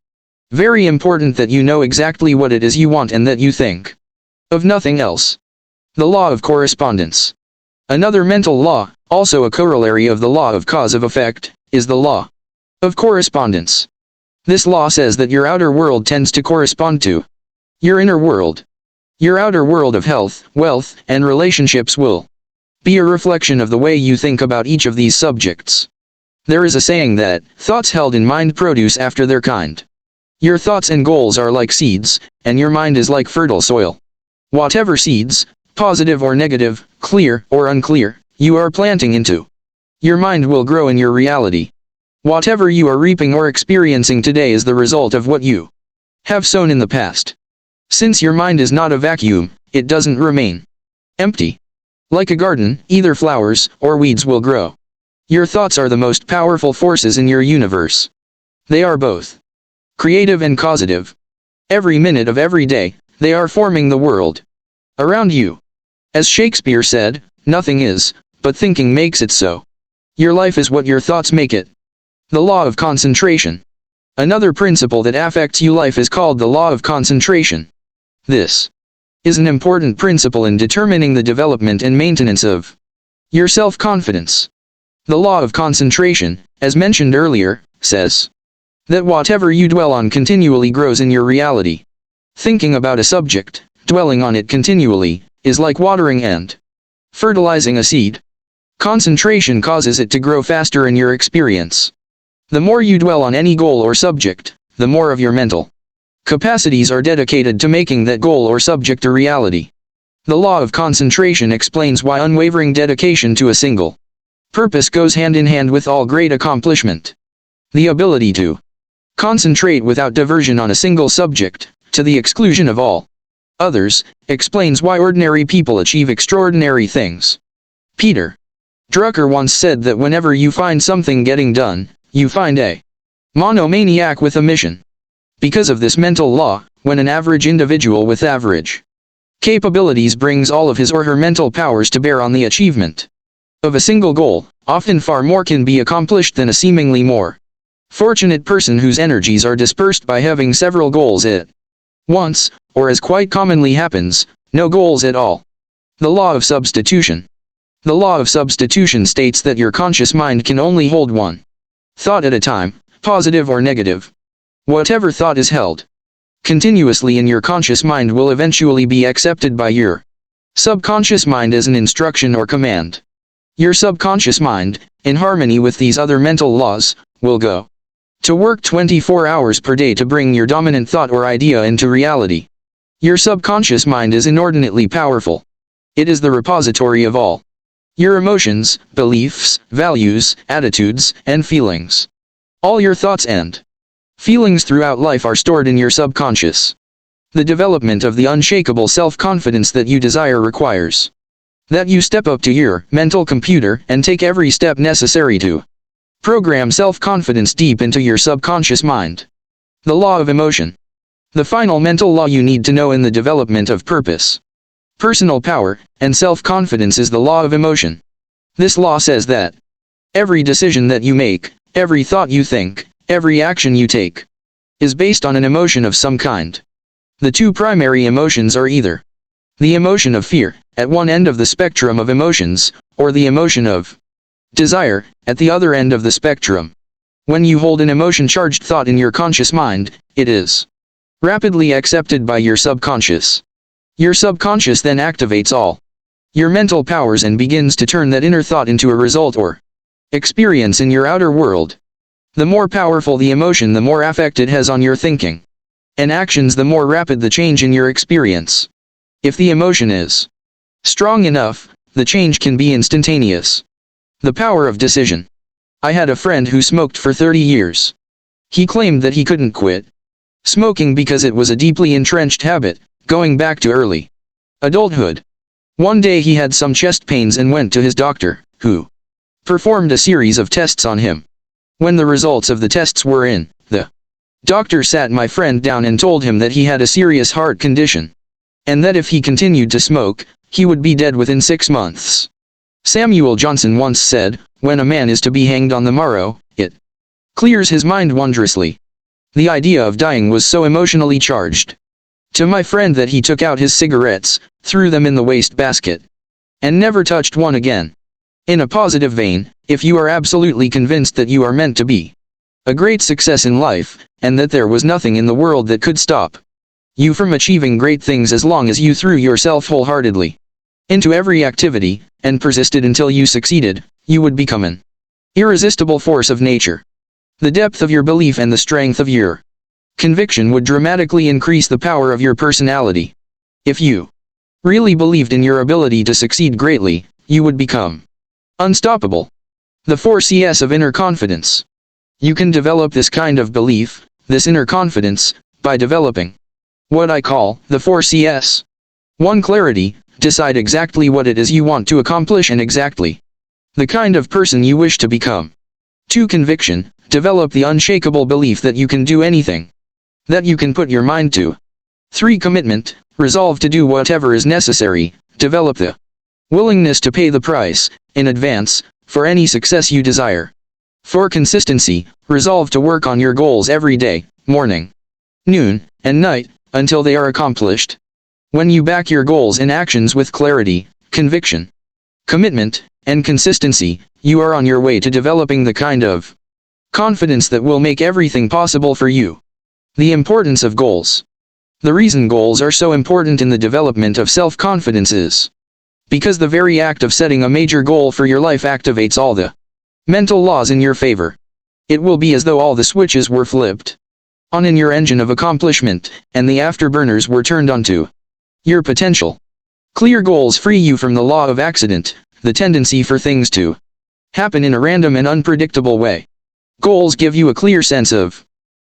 very important that you know exactly what it is you want and that you think of nothing else. The Law of Correspondence. Another mental law, also a corollary of the law of cause of effect, is the Law of Correspondence. This law says that your outer world tends to correspond to your inner world. Your outer world of health, wealth, and relationships will be a reflection of the way you think about each of these subjects. There is a saying that, thoughts held in mind produce after their kind. Your thoughts and goals are like seeds, and your mind is like fertile soil. Whatever seeds, positive or negative, clear or unclear, you are planting into your mind will grow in your reality. Whatever you are reaping or experiencing today is the result of what you have sown in the past. Since your mind is not a vacuum, it doesn't remain empty. Like a garden, either flowers or weeds will grow. Your thoughts are the most powerful forces in your universe. They are both creative and causative. Every minute of every day, they are forming the world around you. As Shakespeare said, nothing is, but thinking makes it so. Your life is what your thoughts make it. The law of concentration. Another principle that affects your life is called the law of concentration. This is an important principle in determining the development and maintenance of your self-confidence. The law of concentration, as mentioned earlier, says that whatever you dwell on continually grows in your reality. Thinking about a subject, dwelling on it continually, is like watering and fertilizing a seed. Concentration causes it to grow faster in your experience. The more you dwell on any goal or subject, the more of your mental capacities are dedicated to making that goal or subject a reality. The law of concentration explains why unwavering dedication to a single purpose goes hand in hand with all great accomplishment. The ability to concentrate without diversion on a single subject, to the exclusion of all others, explains why ordinary people achieve extraordinary things. Peter Drucker once said that whenever you find something getting done, you find a monomaniac with a mission. Because of this mental law, when an average individual with average capabilities brings all of his or her mental powers to bear on the achievement of a single goal, often far more can be accomplished than a seemingly more fortunate person whose energies are dispersed by having several goals at once, or as quite commonly happens, no goals at all. The law of substitution. The law of substitution states that your conscious mind can only hold one thought at a time, positive or negative. Whatever thought is held continuously in your conscious mind will eventually be accepted by your subconscious mind as an instruction or command. Your subconscious mind, in harmony with these other mental laws, will go to work 24 hours per day to bring your dominant thought or idea into reality. Your subconscious mind is inordinately powerful. It is the repository of all your emotions, beliefs, values, attitudes, and feelings. All your thoughts and feelings throughout life are stored in your subconscious. The development of the unshakable self-confidence that you desire requires that you step up to your mental computer and take every step necessary to program self-confidence deep into your subconscious mind. The law of emotion. The final mental law you need to know in the development of purpose, personal power, and self-confidence is the law of emotion. This law says that every decision that you make, every thought you think, every action you take, is based on an emotion of some kind. The two primary emotions are either the emotion of fear, at one end of the spectrum of emotions, or the emotion of desire, at the other end of the spectrum. When you hold an emotion-charged thought in your conscious mind, it is rapidly accepted by your subconscious. Your subconscious then activates all your mental powers and begins to turn that inner thought into a result or experience in your outer world. The more powerful the emotion, the more effect it has on your thinking and actions, the more rapid the change in your experience. If the emotion is strong enough, the change can be instantaneous. The power of decision. I had a friend who smoked for 30 years. He claimed that he couldn't quit smoking because it was a deeply entrenched habit, going back to early adulthood. One day he had some chest pains and went to his doctor, who performed a series of tests on him. When the results of the tests were in, the doctor sat my friend down and told him that he had a serious heart condition, and that if he continued to smoke, he would be dead within 6 months. Samuel Johnson once said, "When a man is to be hanged on the morrow, it clears his mind wondrously." The idea of dying was so emotionally charged to my friend that he took out his cigarettes, threw them in the waste basket, and never touched one again. In a positive vein, if you are absolutely convinced that you are meant to be a great success in life, and that there was nothing in the world that could stop you from achieving great things as long as you threw yourself wholeheartedly into every activity, and persisted until you succeeded, you would become an irresistible force of nature. The depth of your belief and the strength of your conviction would dramatically increase the power of your personality. If you really believed in your ability to succeed greatly, you would become unstoppable. The 4 C's of inner confidence. You can develop this kind of belief, this inner confidence, by developing what I call the 4 C's. 1. Clarity. Decide exactly what it is you want to accomplish and exactly the kind of person you wish to become. 2. Conviction. Develop the unshakable belief that you can do anything that you can put your mind to. 3. Commitment, resolve to do whatever is necessary, develop the willingness to pay the price, in advance, for any success you desire. 4. Consistency, resolve to work on your goals every day, morning, noon, and night, until they are accomplished. When you back your goals and actions with clarity, conviction, commitment, and consistency, you are on your way to developing the kind of confidence that will make everything possible for you. The importance of goals. The reason goals are so important in the development of self-confidence is because the very act of setting a major goal for your life activates all the mental laws in your favor. It will be as though all the switches were flipped on in your engine of accomplishment, and the afterburners were turned on to your potential. Clear goals free you from the law of accident, the tendency for things to happen in a random and unpredictable way. Goals give you a clear sense of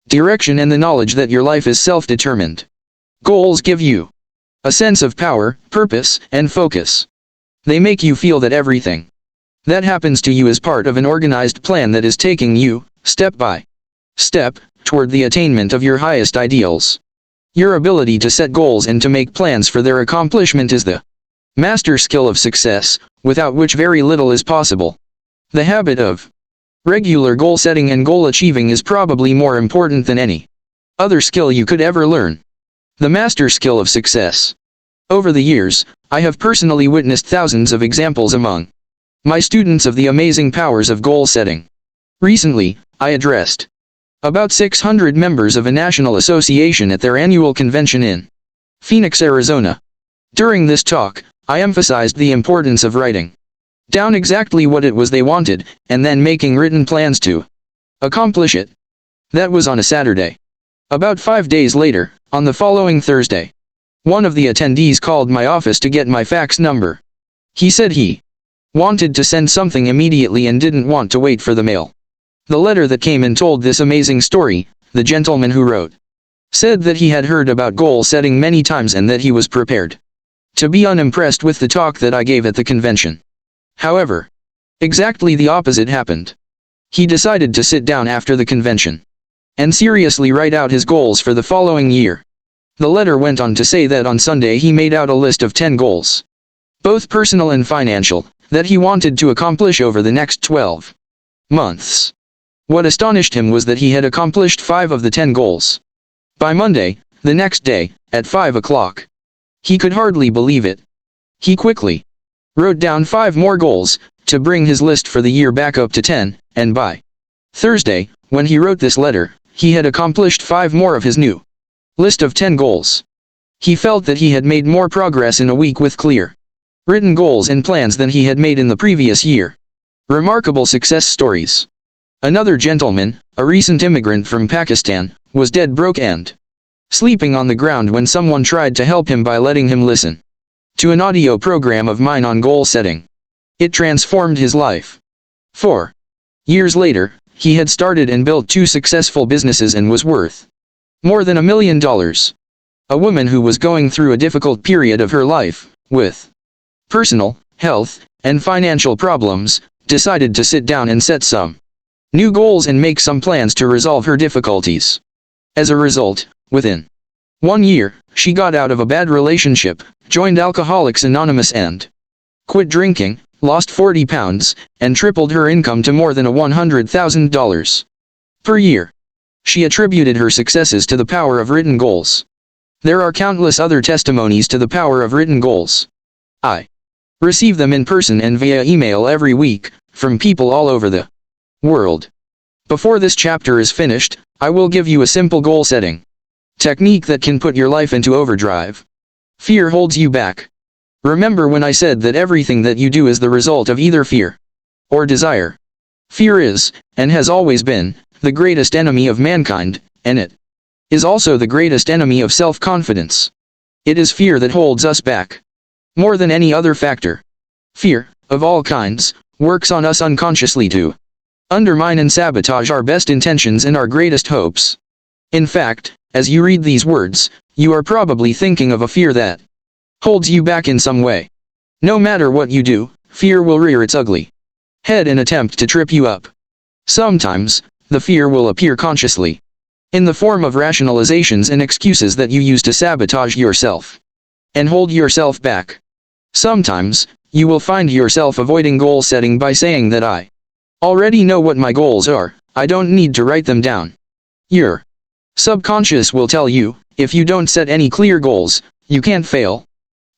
direction and the knowledge that your life is self-determined. Goals give you a sense of power, purpose, and focus. They make you feel that everything that happens to you is part of an organized plan that is taking you, step by step, toward the attainment of your highest ideals. Your ability to set goals and to make plans for their accomplishment is the master skill of success, without which very little is possible. The habit of regular goal setting and goal achieving is probably more important than any other skill you could ever learn. The master skill of success. Over the years, I have personally witnessed thousands of examples among my students of the amazing powers of goal setting. Recently, I addressed about 600 members of a national association at their annual convention in Phoenix, Arizona. During this talk, I emphasized the importance of writing down exactly what it was they wanted, and then making written plans to accomplish it. That was on a Saturday. About 5 days later, on the following Thursday, one of the attendees called my office to get my fax number. He said he wanted to send something immediately and didn't want to wait for the mail. The letter that came and told this amazing story, the gentleman who wrote said that he had heard about goal setting many times and that he was prepared to be unimpressed with the talk that I gave at the convention. However, exactly the opposite happened. He decided to sit down after the convention and seriously write out his goals for the following year. The letter went on to say that on Sunday he made out a list of 10 goals, both personal and financial, that he wanted to accomplish over the next 12 months. What astonished him was that he had accomplished 5 of the 10 goals by Monday, the next day, at 5 o'clock. He could hardly believe it. He quickly wrote down 5 more goals, to bring his list for the year back up to 10, and by Thursday, when he wrote this letter, he had accomplished 5 more of his new list of 10 goals. He felt that he had made more progress in a week with clear written goals and plans than he had made in the previous year. Remarkable success stories. Another gentleman, a recent immigrant from Pakistan, was dead broke and sleeping on the ground when someone tried to help him by letting him listen to an audio program of mine on goal setting. It transformed his life. 4 years later, he had started and built 2 successful businesses and was worth more than $1 million. A woman who was going through a difficult period of her life, with personal, health, and financial problems, decided to sit down and set some new goals and make some plans to resolve her difficulties. As a result, within 1 year, she got out of a bad relationship, joined Alcoholics Anonymous and quit drinking, lost 40 pounds, and tripled her income to more than $100,000 per year. She attributed her successes to the power of written goals. There are countless other testimonies to the power of written goals. I receive them in person and via email every week, from people all over the world. Before this chapter is finished, I will give you a simple goal setting technique that can put your life into overdrive. Fear holds you back. Remember when I said that everything that you do is the result of either fear or desire. Fear is, and has always been, the greatest enemy of mankind, and it is also the greatest enemy of self-confidence. It is fear that holds us back more than any other factor. Fear, of all kinds, works on us unconsciously to undermine and sabotage our best intentions and our greatest hopes. In fact, as you read these words, you are probably thinking of a fear that holds you back in some way. No matter what you do, fear will rear its ugly head and attempt to trip you up. Sometimes, the fear will appear consciously. in the form of rationalizations and excuses that you use to sabotage yourself and hold yourself back. Sometimes, you will find yourself avoiding goal setting by saying that I already know what my goals are, I don't need to write them down. Your subconscious will tell you, if you don't set any clear goals, you can't fail.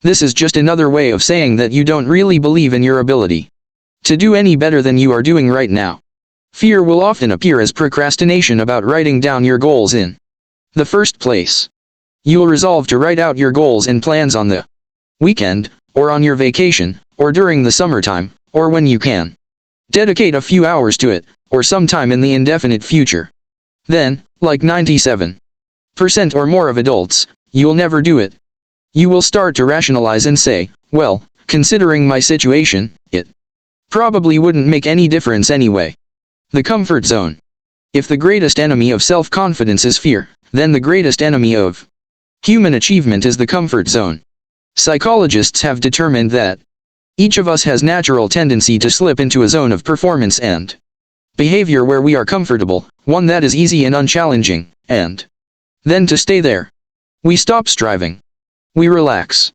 This is just another way of saying that you don't really believe in your ability to do any better than you are doing right now. Fear will often appear as procrastination about writing down your goals in the first place. You'll resolve to write out your goals and plans on the weekend, or on your vacation, or during the summertime, or when you can dedicate a few hours to it, or sometime in the indefinite future. Then, like 97% or more of adults, you'll never do it. You will start to rationalize and say, well, considering my situation, it probably wouldn't make any difference anyway. The comfort zone. If the greatest enemy of self-confidence is fear, then the greatest enemy of human achievement is the comfort zone. Psychologists have determined that each of us has natural tendency to slip into a zone of performance and behavior where we are comfortable, one that is easy and unchallenging, and then to stay there. We stop striving. We relax.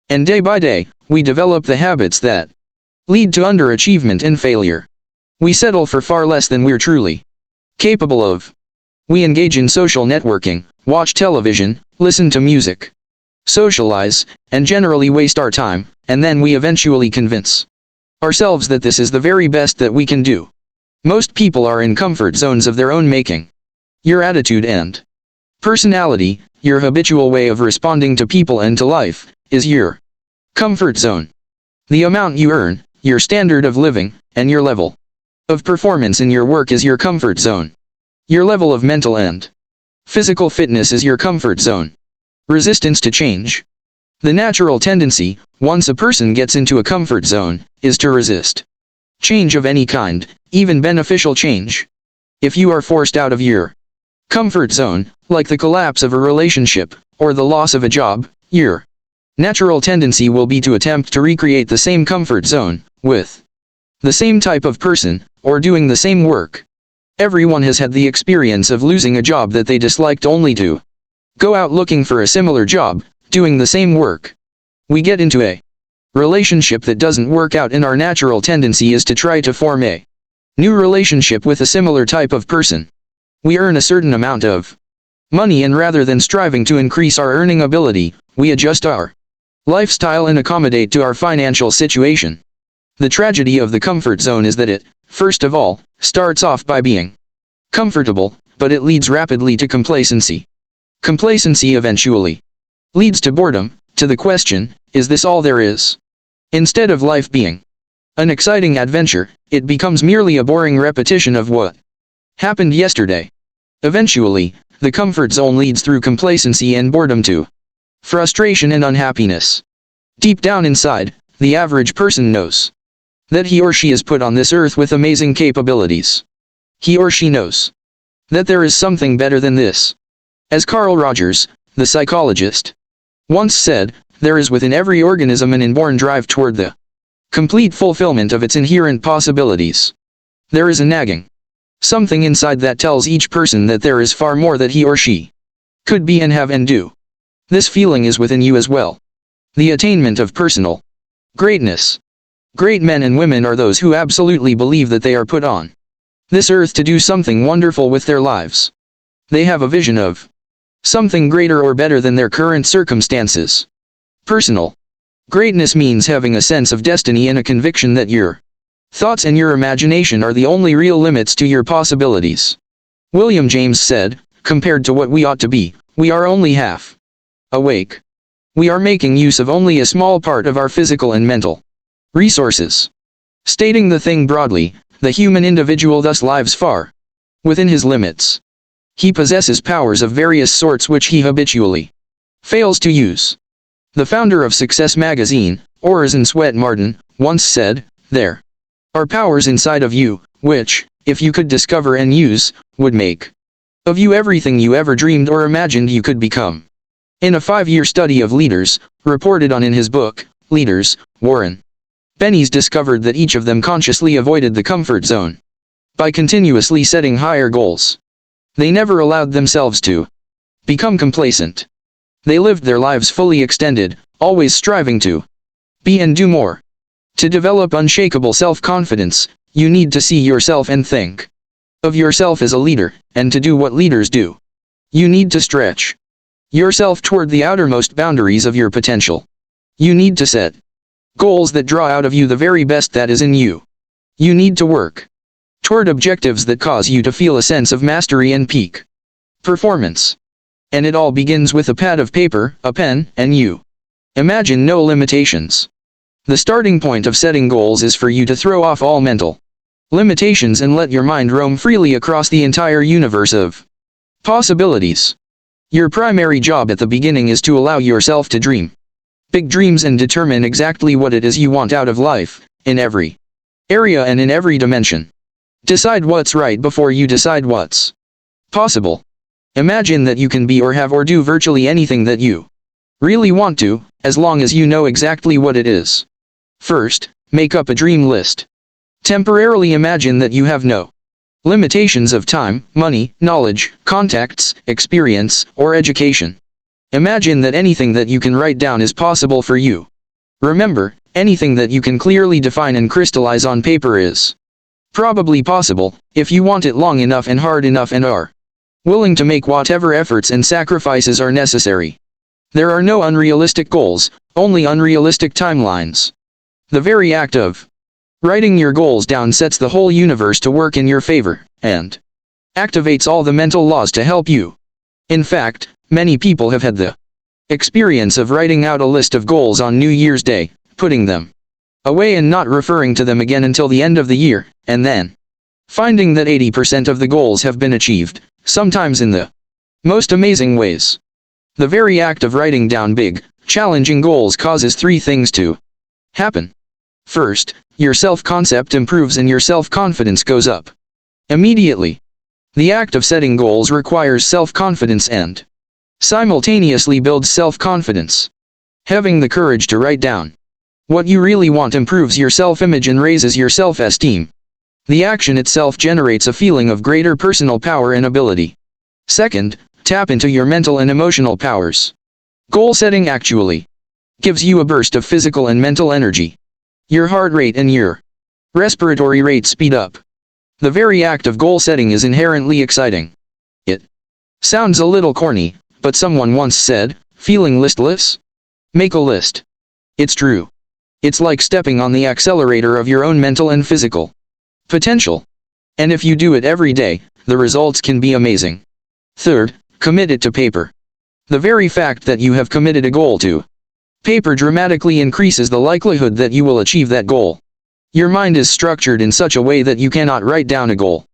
And day by day, we develop the habits that lead to underachievement and failure. We settle for far less than we're truly capable of. We engage in social networking, watch television, listen to music, socialize, and generally waste our time, and then we eventually convince ourselves that this is the very best that we can do. Most people are in comfort zones of their own making. Your attitude and personality, your habitual way of responding to people and to life, is your comfort zone. The amount you earn, your standard of living, and your level of performance in your work is your comfort zone. Your level of mental and physical fitness is your comfort zone. Resistance to change. The natural tendency, once a person gets into a comfort zone, is to resist change of any kind, even beneficial change. If you are forced out of your comfort zone, like the collapse of a relationship, or the loss of a job, your natural tendency will be to attempt to recreate the same comfort zone, with the same type of person, or doing the same work. Everyone has had the experience of losing a job that they disliked only to go out looking for a similar job, doing the same work. We get into a relationship that doesn't work out and our natural tendency is to try to form a new relationship with a similar type of person. We earn a certain amount of money and rather than striving to increase our earning ability, we adjust our lifestyle and accommodate to our financial situation. The tragedy of the comfort zone is that it, first of all, starts off by being comfortable, but it leads rapidly to complacency. Complacency eventually leads to boredom, to the question, is this all there is? Instead of life being an exciting adventure, it becomes merely a boring repetition of what happened yesterday. Eventually, the comfort zone leads through complacency and boredom to frustration and unhappiness. Deep down inside, the average person knows that he or she is put on this earth with amazing capabilities. He or she knows that there is something better than this. As Carl Rogers, the psychologist, once said, there is within every organism an inborn drive toward the complete fulfillment of its inherent possibilities. There is a nagging something inside that tells each person that there is far more that he or she could be and have and do. This feeling is within you as well. The attainment of personal greatness. Great men and women are those who absolutely believe that they are put on this earth to do something wonderful with their lives. They have a vision of something greater or better than their current circumstances. Personal greatness means having a sense of destiny and a conviction that your thoughts and your imagination are the only real limits to your possibilities. William James said, compared to what we ought to be, we are only half awake. We are making use of only a small part of our physical and mental resources. Stating the thing broadly, the human individual thus lives far within his limits. He possesses powers of various sorts which he habitually fails to use. The founder of Success magazine, Orison Swett Martin, once said, there are powers inside of you, which, if you could discover and use, would make of you everything you ever dreamed or imagined you could become. In a 5-year study of leaders, reported on in his book, Leaders, Warren Bennis discovered that each of them consciously avoided the comfort zone by continuously setting higher goals. They never allowed themselves to become complacent. They lived their lives fully extended, always striving to be and do more. To develop unshakable self-confidence, you need to see yourself and think of yourself as a leader, and to do what leaders do. You need to stretch yourself toward the outermost boundaries of your potential. You need to set goals that draw out of you the very best that is in you. You need to work toward objectives that cause you to feel a sense of mastery and peak performance. And it all begins with a pad of paper, a pen, and you. Imagine no limitations. The starting point of setting goals is for you to throw off all mental limitations and let your mind roam freely across the entire universe of possibilities. Your primary job at the beginning is to allow yourself to dream big dreams and determine exactly what it is you want out of life, in every area and in every dimension. Decide what's right before you decide what's possible. Imagine that you can be or have or do virtually anything that you really want to, as long as you know exactly what it is. First, make up a dream list. Temporarily imagine that you have no limitations of time, money, knowledge, contacts, experience, or education. Imagine that anything that you can write down is possible for you. Remember, anything that you can clearly define and crystallize on paper is probably possible, if you want it long enough and hard enough and are willing to make whatever efforts and sacrifices are necessary. There are no unrealistic goals, only unrealistic timelines. The very act of writing your goals down sets the whole universe to work in your favor, and activates all the mental laws to help you. In fact, many people have had the experience of writing out a list of goals on New Year's Day, putting them away and not referring to them again until the end of the year, and then finding that 80% of the goals have been achieved, sometimes in the most amazing ways. The very act of writing down big, challenging goals causes three things to happen. First, your self-concept improves and your self-confidence goes up immediately. The act of setting goals requires self-confidence and simultaneously builds self-confidence. Having the courage to write down what you really want improves your self-image and raises your self-esteem. The action itself generates a feeling of greater personal power and ability. Second, tap into your mental and emotional powers. Goal setting actually gives you a burst of physical and mental energy. Your heart rate and your respiratory rate speed up. The very act of goal setting is inherently exciting. It sounds a little corny, but someone once said, "Feeling listless? Make a list." It's true. It's like stepping on the accelerator of your own mental and physical potential. And if you do it every day, the results can be amazing. Third, commit it to paper. The very fact that you have committed a goal to paper dramatically increases the likelihood that you will achieve that goal. Your mind is structured in such a way that you cannot write down a goal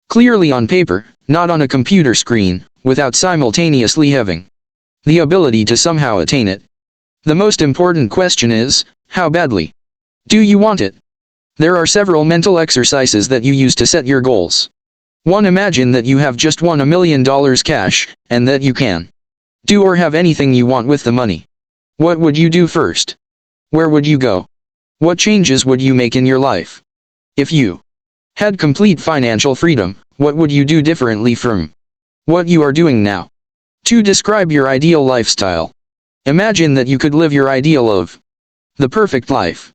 clearly on paper, not on a computer screen, without simultaneously having the ability to somehow attain it. The most important question is, how badly do you want it? There are several mental exercises that you use to set your goals. 1. Imagine that you have just won $1 million cash, and that you can do or have anything you want with the money. What would you do first? Where would you go? What changes would you make in your life? If you had complete financial freedom, what would you do differently from what you are doing now? 2. Describe your ideal lifestyle. Imagine that you could live your ideal of the perfect life.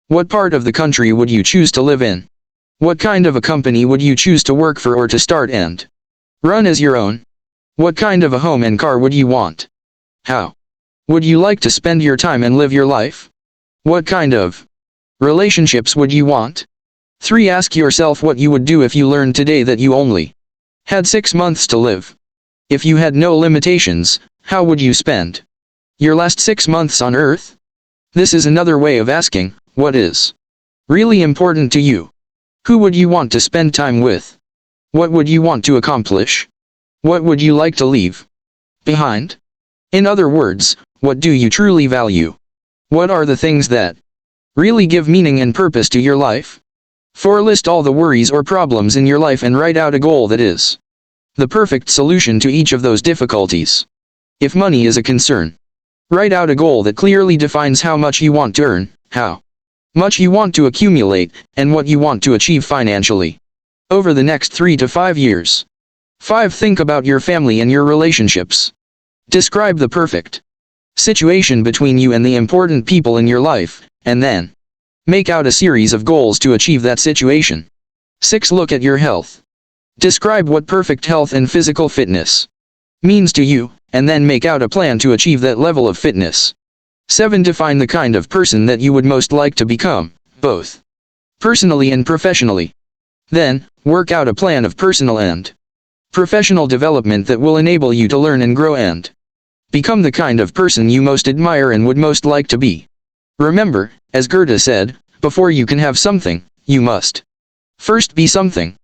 What part of the country would you choose to live in? What kind of a company would you choose to work for or to start and run as your own? What kind of a home and car would you want? How would you like to spend your time and live your life? What kind of relationships would you want? 3. Ask yourself what you would do if you learned today that you only had 6 months to live. If you had no limitations, how would you spend your last 6 months on Earth? This is another way of asking, what is really important to you? Who would you want to spend time with? What would you want to accomplish? What would you like to leave behind? In other words, what do you truly value? What are the things that really give meaning and purpose to your life? 4. List all the worries or problems in your life and write out a goal that is the perfect solution to each of those difficulties. If money is a concern, write out a goal that clearly defines how much you want to earn, how much you want to accumulate, and what you want to achieve financially over the next 3 to 5 years. 5. Think about your family and your relationships. Describe the perfect situation between you and the important people in your life, and then make out a series of goals to achieve that situation. 6. Look at your health. Describe what perfect health and physical fitness means to you, and then make out a plan to achieve that level of fitness. 7. Define the kind of person that you would most like to become, both personally and professionally. Then, work out a plan of personal and professional development that will enable you to learn and grow and become the kind of person you most admire and would most like to be. Remember, as Goethe said, before you can have something, you must first be something.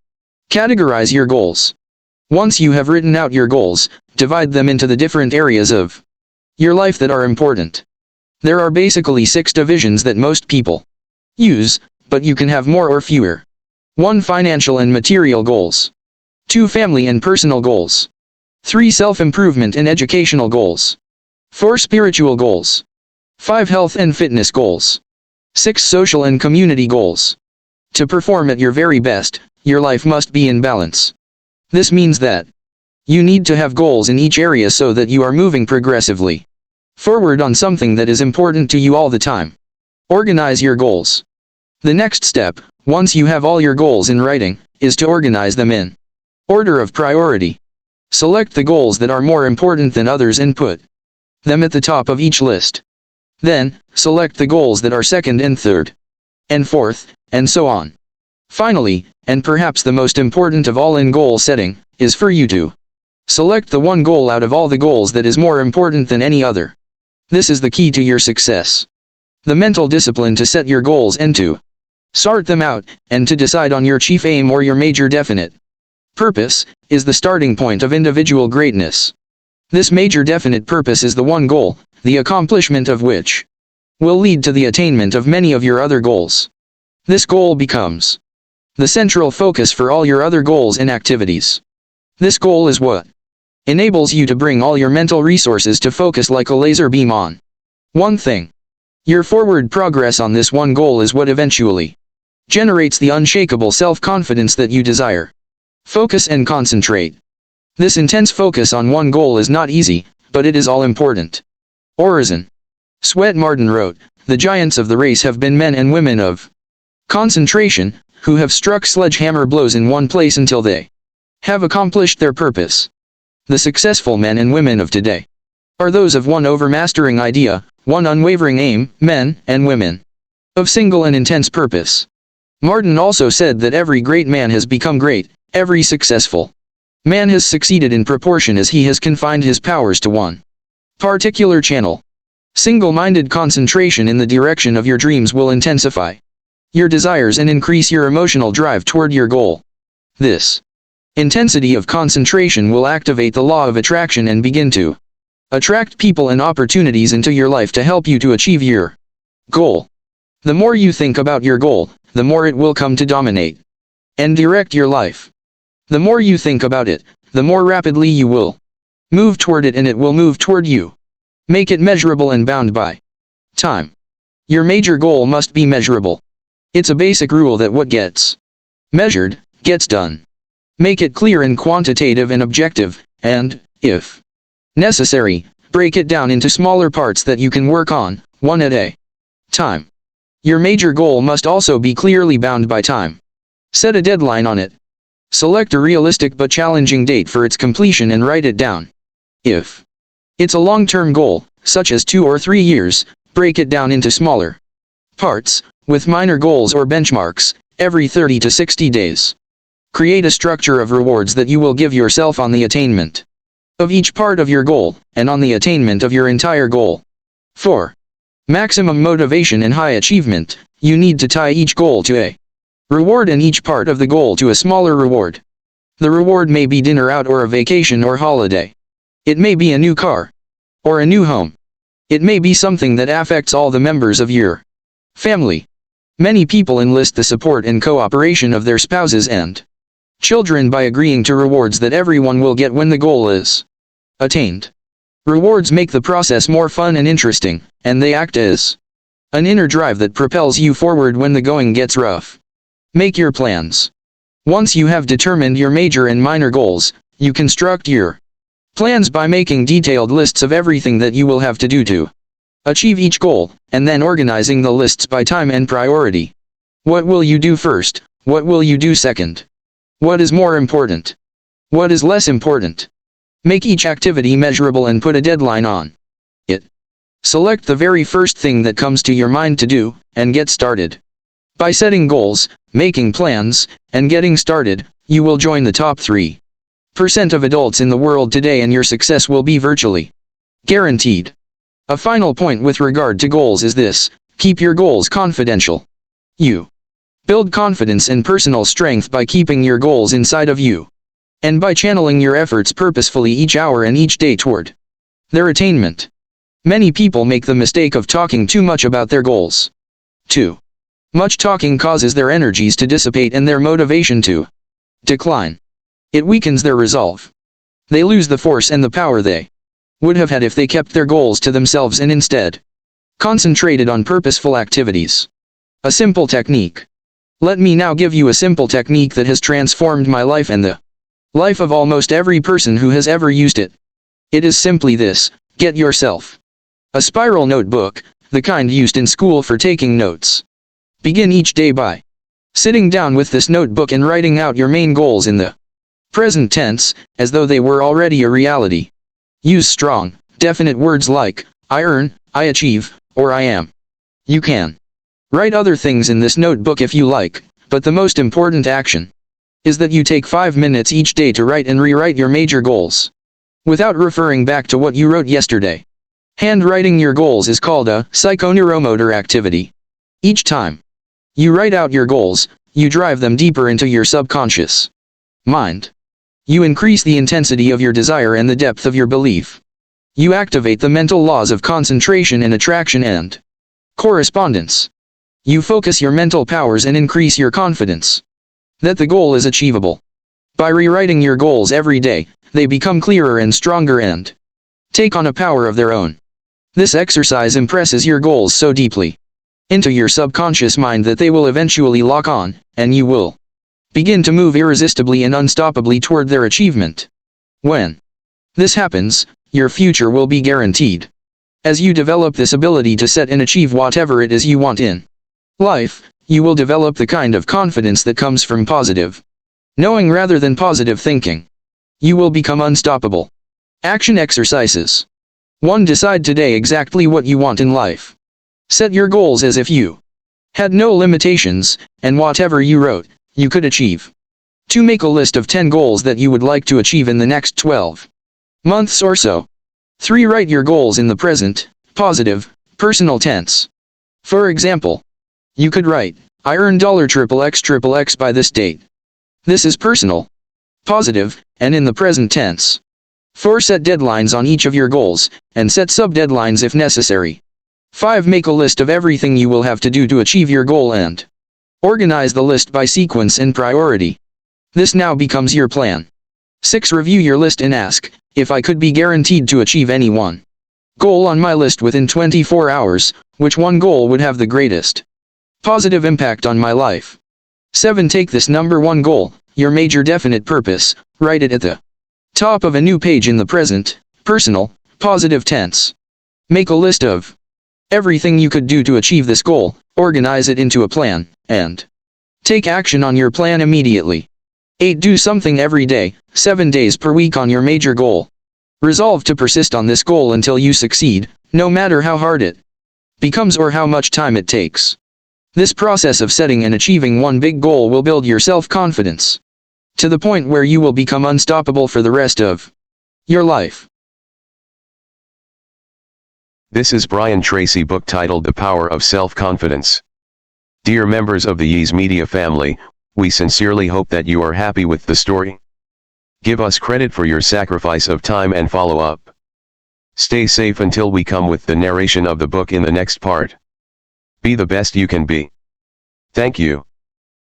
Categorize your goals. Once you have written out your goals, divide them into the different areas of your life that are important. There are basically 6 divisions that most people use, but you can have more or fewer. 1. Financial and material goals. 2. Family and personal goals. 3. Self-improvement and educational goals. 4. Spiritual goals. 5. Health and fitness goals. 6. Social and community goals. To perform at your very best, your life must be in balance. This means that you need to have goals in each area so that you are moving progressively forward on something that is important to you all the time. Organize your goals. The next step, once you have all your goals in writing, is to organize them in order of priority. Select the goals that are more important than others and put them at the top of each list. Then, select the goals that are second and third, and fourth, and so on. Finally, and perhaps the most important of all in goal setting, is for you to select the one goal out of all the goals that is more important than any other. This is the key to your success. The mental discipline to set your goals and to sort them out, and to decide on your chief aim or your major definite purpose, is the starting point of individual greatness. This major definite purpose is the one goal, the accomplishment of which will lead to the attainment of many of your other goals. This goal becomes the central focus for all your other goals and activities. This goal is what enables you to bring all your mental resources to focus like a laser beam on one thing. Your forward progress on this one goal is what eventually generates the unshakable self-confidence that you desire. Focus and concentrate. This intense focus on one goal is not easy, but it is all important. Orison Swett Martin wrote, "The giants of the race have been men and women of concentration, who have struck sledgehammer blows in one place until they have accomplished their purpose. The successful men and women of today are those of one overmastering idea, one unwavering aim, men and women of single and intense purpose." Martin also said that every great man has become great, every successful man has succeeded in proportion as he has confined his powers to one particular channel. Single-minded concentration in the direction of your dreams will intensify your desires and increase your emotional drive toward your goal. This intensity of concentration will activate the law of attraction and begin to attract people and opportunities into your life to help you to achieve your goal. The more you think about your goal, the more it will come to dominate and direct your life. The more you think about it, the more rapidly you will move toward it and it will move toward you. Make it measurable and bound by time. Your major goal must be measurable. It's a basic rule that what gets measured, gets done. Make it clear and quantitative and objective, and, if necessary, break it down into smaller parts that you can work on, one at a time. Your major goal must also be clearly bound by time. Set a deadline on it. Select a realistic but challenging date for its completion and write it down. If it's a long-term goal, such as 2 or 3 years, break it down into smaller parts, with minor goals or benchmarks, every 30 to 60 days. Create a structure of rewards that you will give yourself on the attainment of each part of your goal, and on the attainment of your entire goal. 4. Maximum motivation and high achievement. You need to tie each goal to a reward and each part of the goal to a smaller reward. The reward may be dinner out or a vacation or holiday. It may be a new car or a new home. It may be something that affects all the members of your family. Many people enlist the support and cooperation of their spouses and children by agreeing to rewards that everyone will get when the goal is attained. Rewards make the process more fun and interesting, and they act as an inner drive that propels you forward when the going gets rough. Make your plans. Once you have determined your major and minor goals, You construct your plans by making detailed lists of everything that you will have to do to achieve each goal, and then organizing the lists by time and priority. What will you do first? What will you do second? What is more important? What is less important? Make each activity measurable and put a deadline on it. Select the very first thing that comes to your mind to do, and get started. By setting goals, making plans, and getting started, you will join the top 3% of adults in the world today, and your success will be virtually guaranteed. A final point with regard to goals is this: keep your goals confidential. You build confidence and personal strength by keeping your goals inside of you, and by channeling your efforts purposefully each hour and each day toward their attainment. Many people make the mistake of talking too much about their goals. Too much talking causes their energies to dissipate and their motivation to decline. It weakens their resolve. They lose the force and the power they would have had if they kept their goals to themselves and instead concentrated on purposeful activities. A simple technique. Let me now give you a simple technique that has transformed my life and the life of almost every person who has ever used it. It is simply this: get yourself a spiral notebook, the kind used in school for taking notes. Begin each day by sitting down with this notebook and writing out your main goals in the present tense, as though they were already a reality. Use strong, definite words like I earn, I achieve, or I am. You can write other things in this notebook if you like, but the most important action is that you take 5 minutes each day to write and rewrite your major goals, without referring back to what you wrote yesterday. Handwriting your goals is called a psychoneuromotor activity. Each time you write out your goals, you drive them deeper into your subconscious mind. You increase the intensity of your desire and the depth of your belief. You activate the mental laws of concentration and attraction and correspondence. You focus your mental powers and increase your confidence that the goal is achievable. By rewriting your goals every day, they become clearer and stronger and take on a power of their own. This exercise impresses your goals so deeply into your subconscious mind that they will eventually lock on, and you will begin to move irresistibly and unstoppably toward their achievement. When this happens, your future will be guaranteed. As you develop this ability to set and achieve whatever it is you want in life, you will develop the kind of confidence that comes from positive knowing rather than positive thinking. You will become unstoppable. Action exercises. 1. Decide today exactly what you want in life. Set your goals as if you had no limitations, and whatever you wrote, you could achieve. 2. Make a list of 10 goals that you would like to achieve in the next 12 months or so. 3. Write your goals in the present, positive, personal tense. For example, you could write, I earn $XXX by this date. This is personal, positive, and in the present tense. 4. Set deadlines on each of your goals, and set sub-deadlines if necessary. 5. Make a list of everything you will have to do to achieve your goal and organize the list by sequence and priority. This now becomes your plan. 6. Review your list and ask, if I could be guaranteed to achieve any one goal on my list within 24 hours, which one goal would have the greatest positive impact on my life? 7. Take this number 1 goal, your major definite purpose, write it at the top of a new page in the present, personal, positive tense. Make a list of everything you could do to achieve this goal, organize it into a plan, and take action on your plan immediately. 8. Do something every day, 7 days per week on your major goal. Resolve to persist on this goal until you succeed, no matter how hard it becomes or how much time it takes. This process of setting and achieving one big goal will build your self-confidence to the point where you will become unstoppable for the rest of your life. This is Brian Tracy book titled The Power of Self-Confidence. Dear members of the Yeez Media family, we sincerely hope that you are happy with the story. Give us credit for your sacrifice of time and follow up. Stay safe until we come with the narration of the book in the next part. Be the best you can be. Thank you.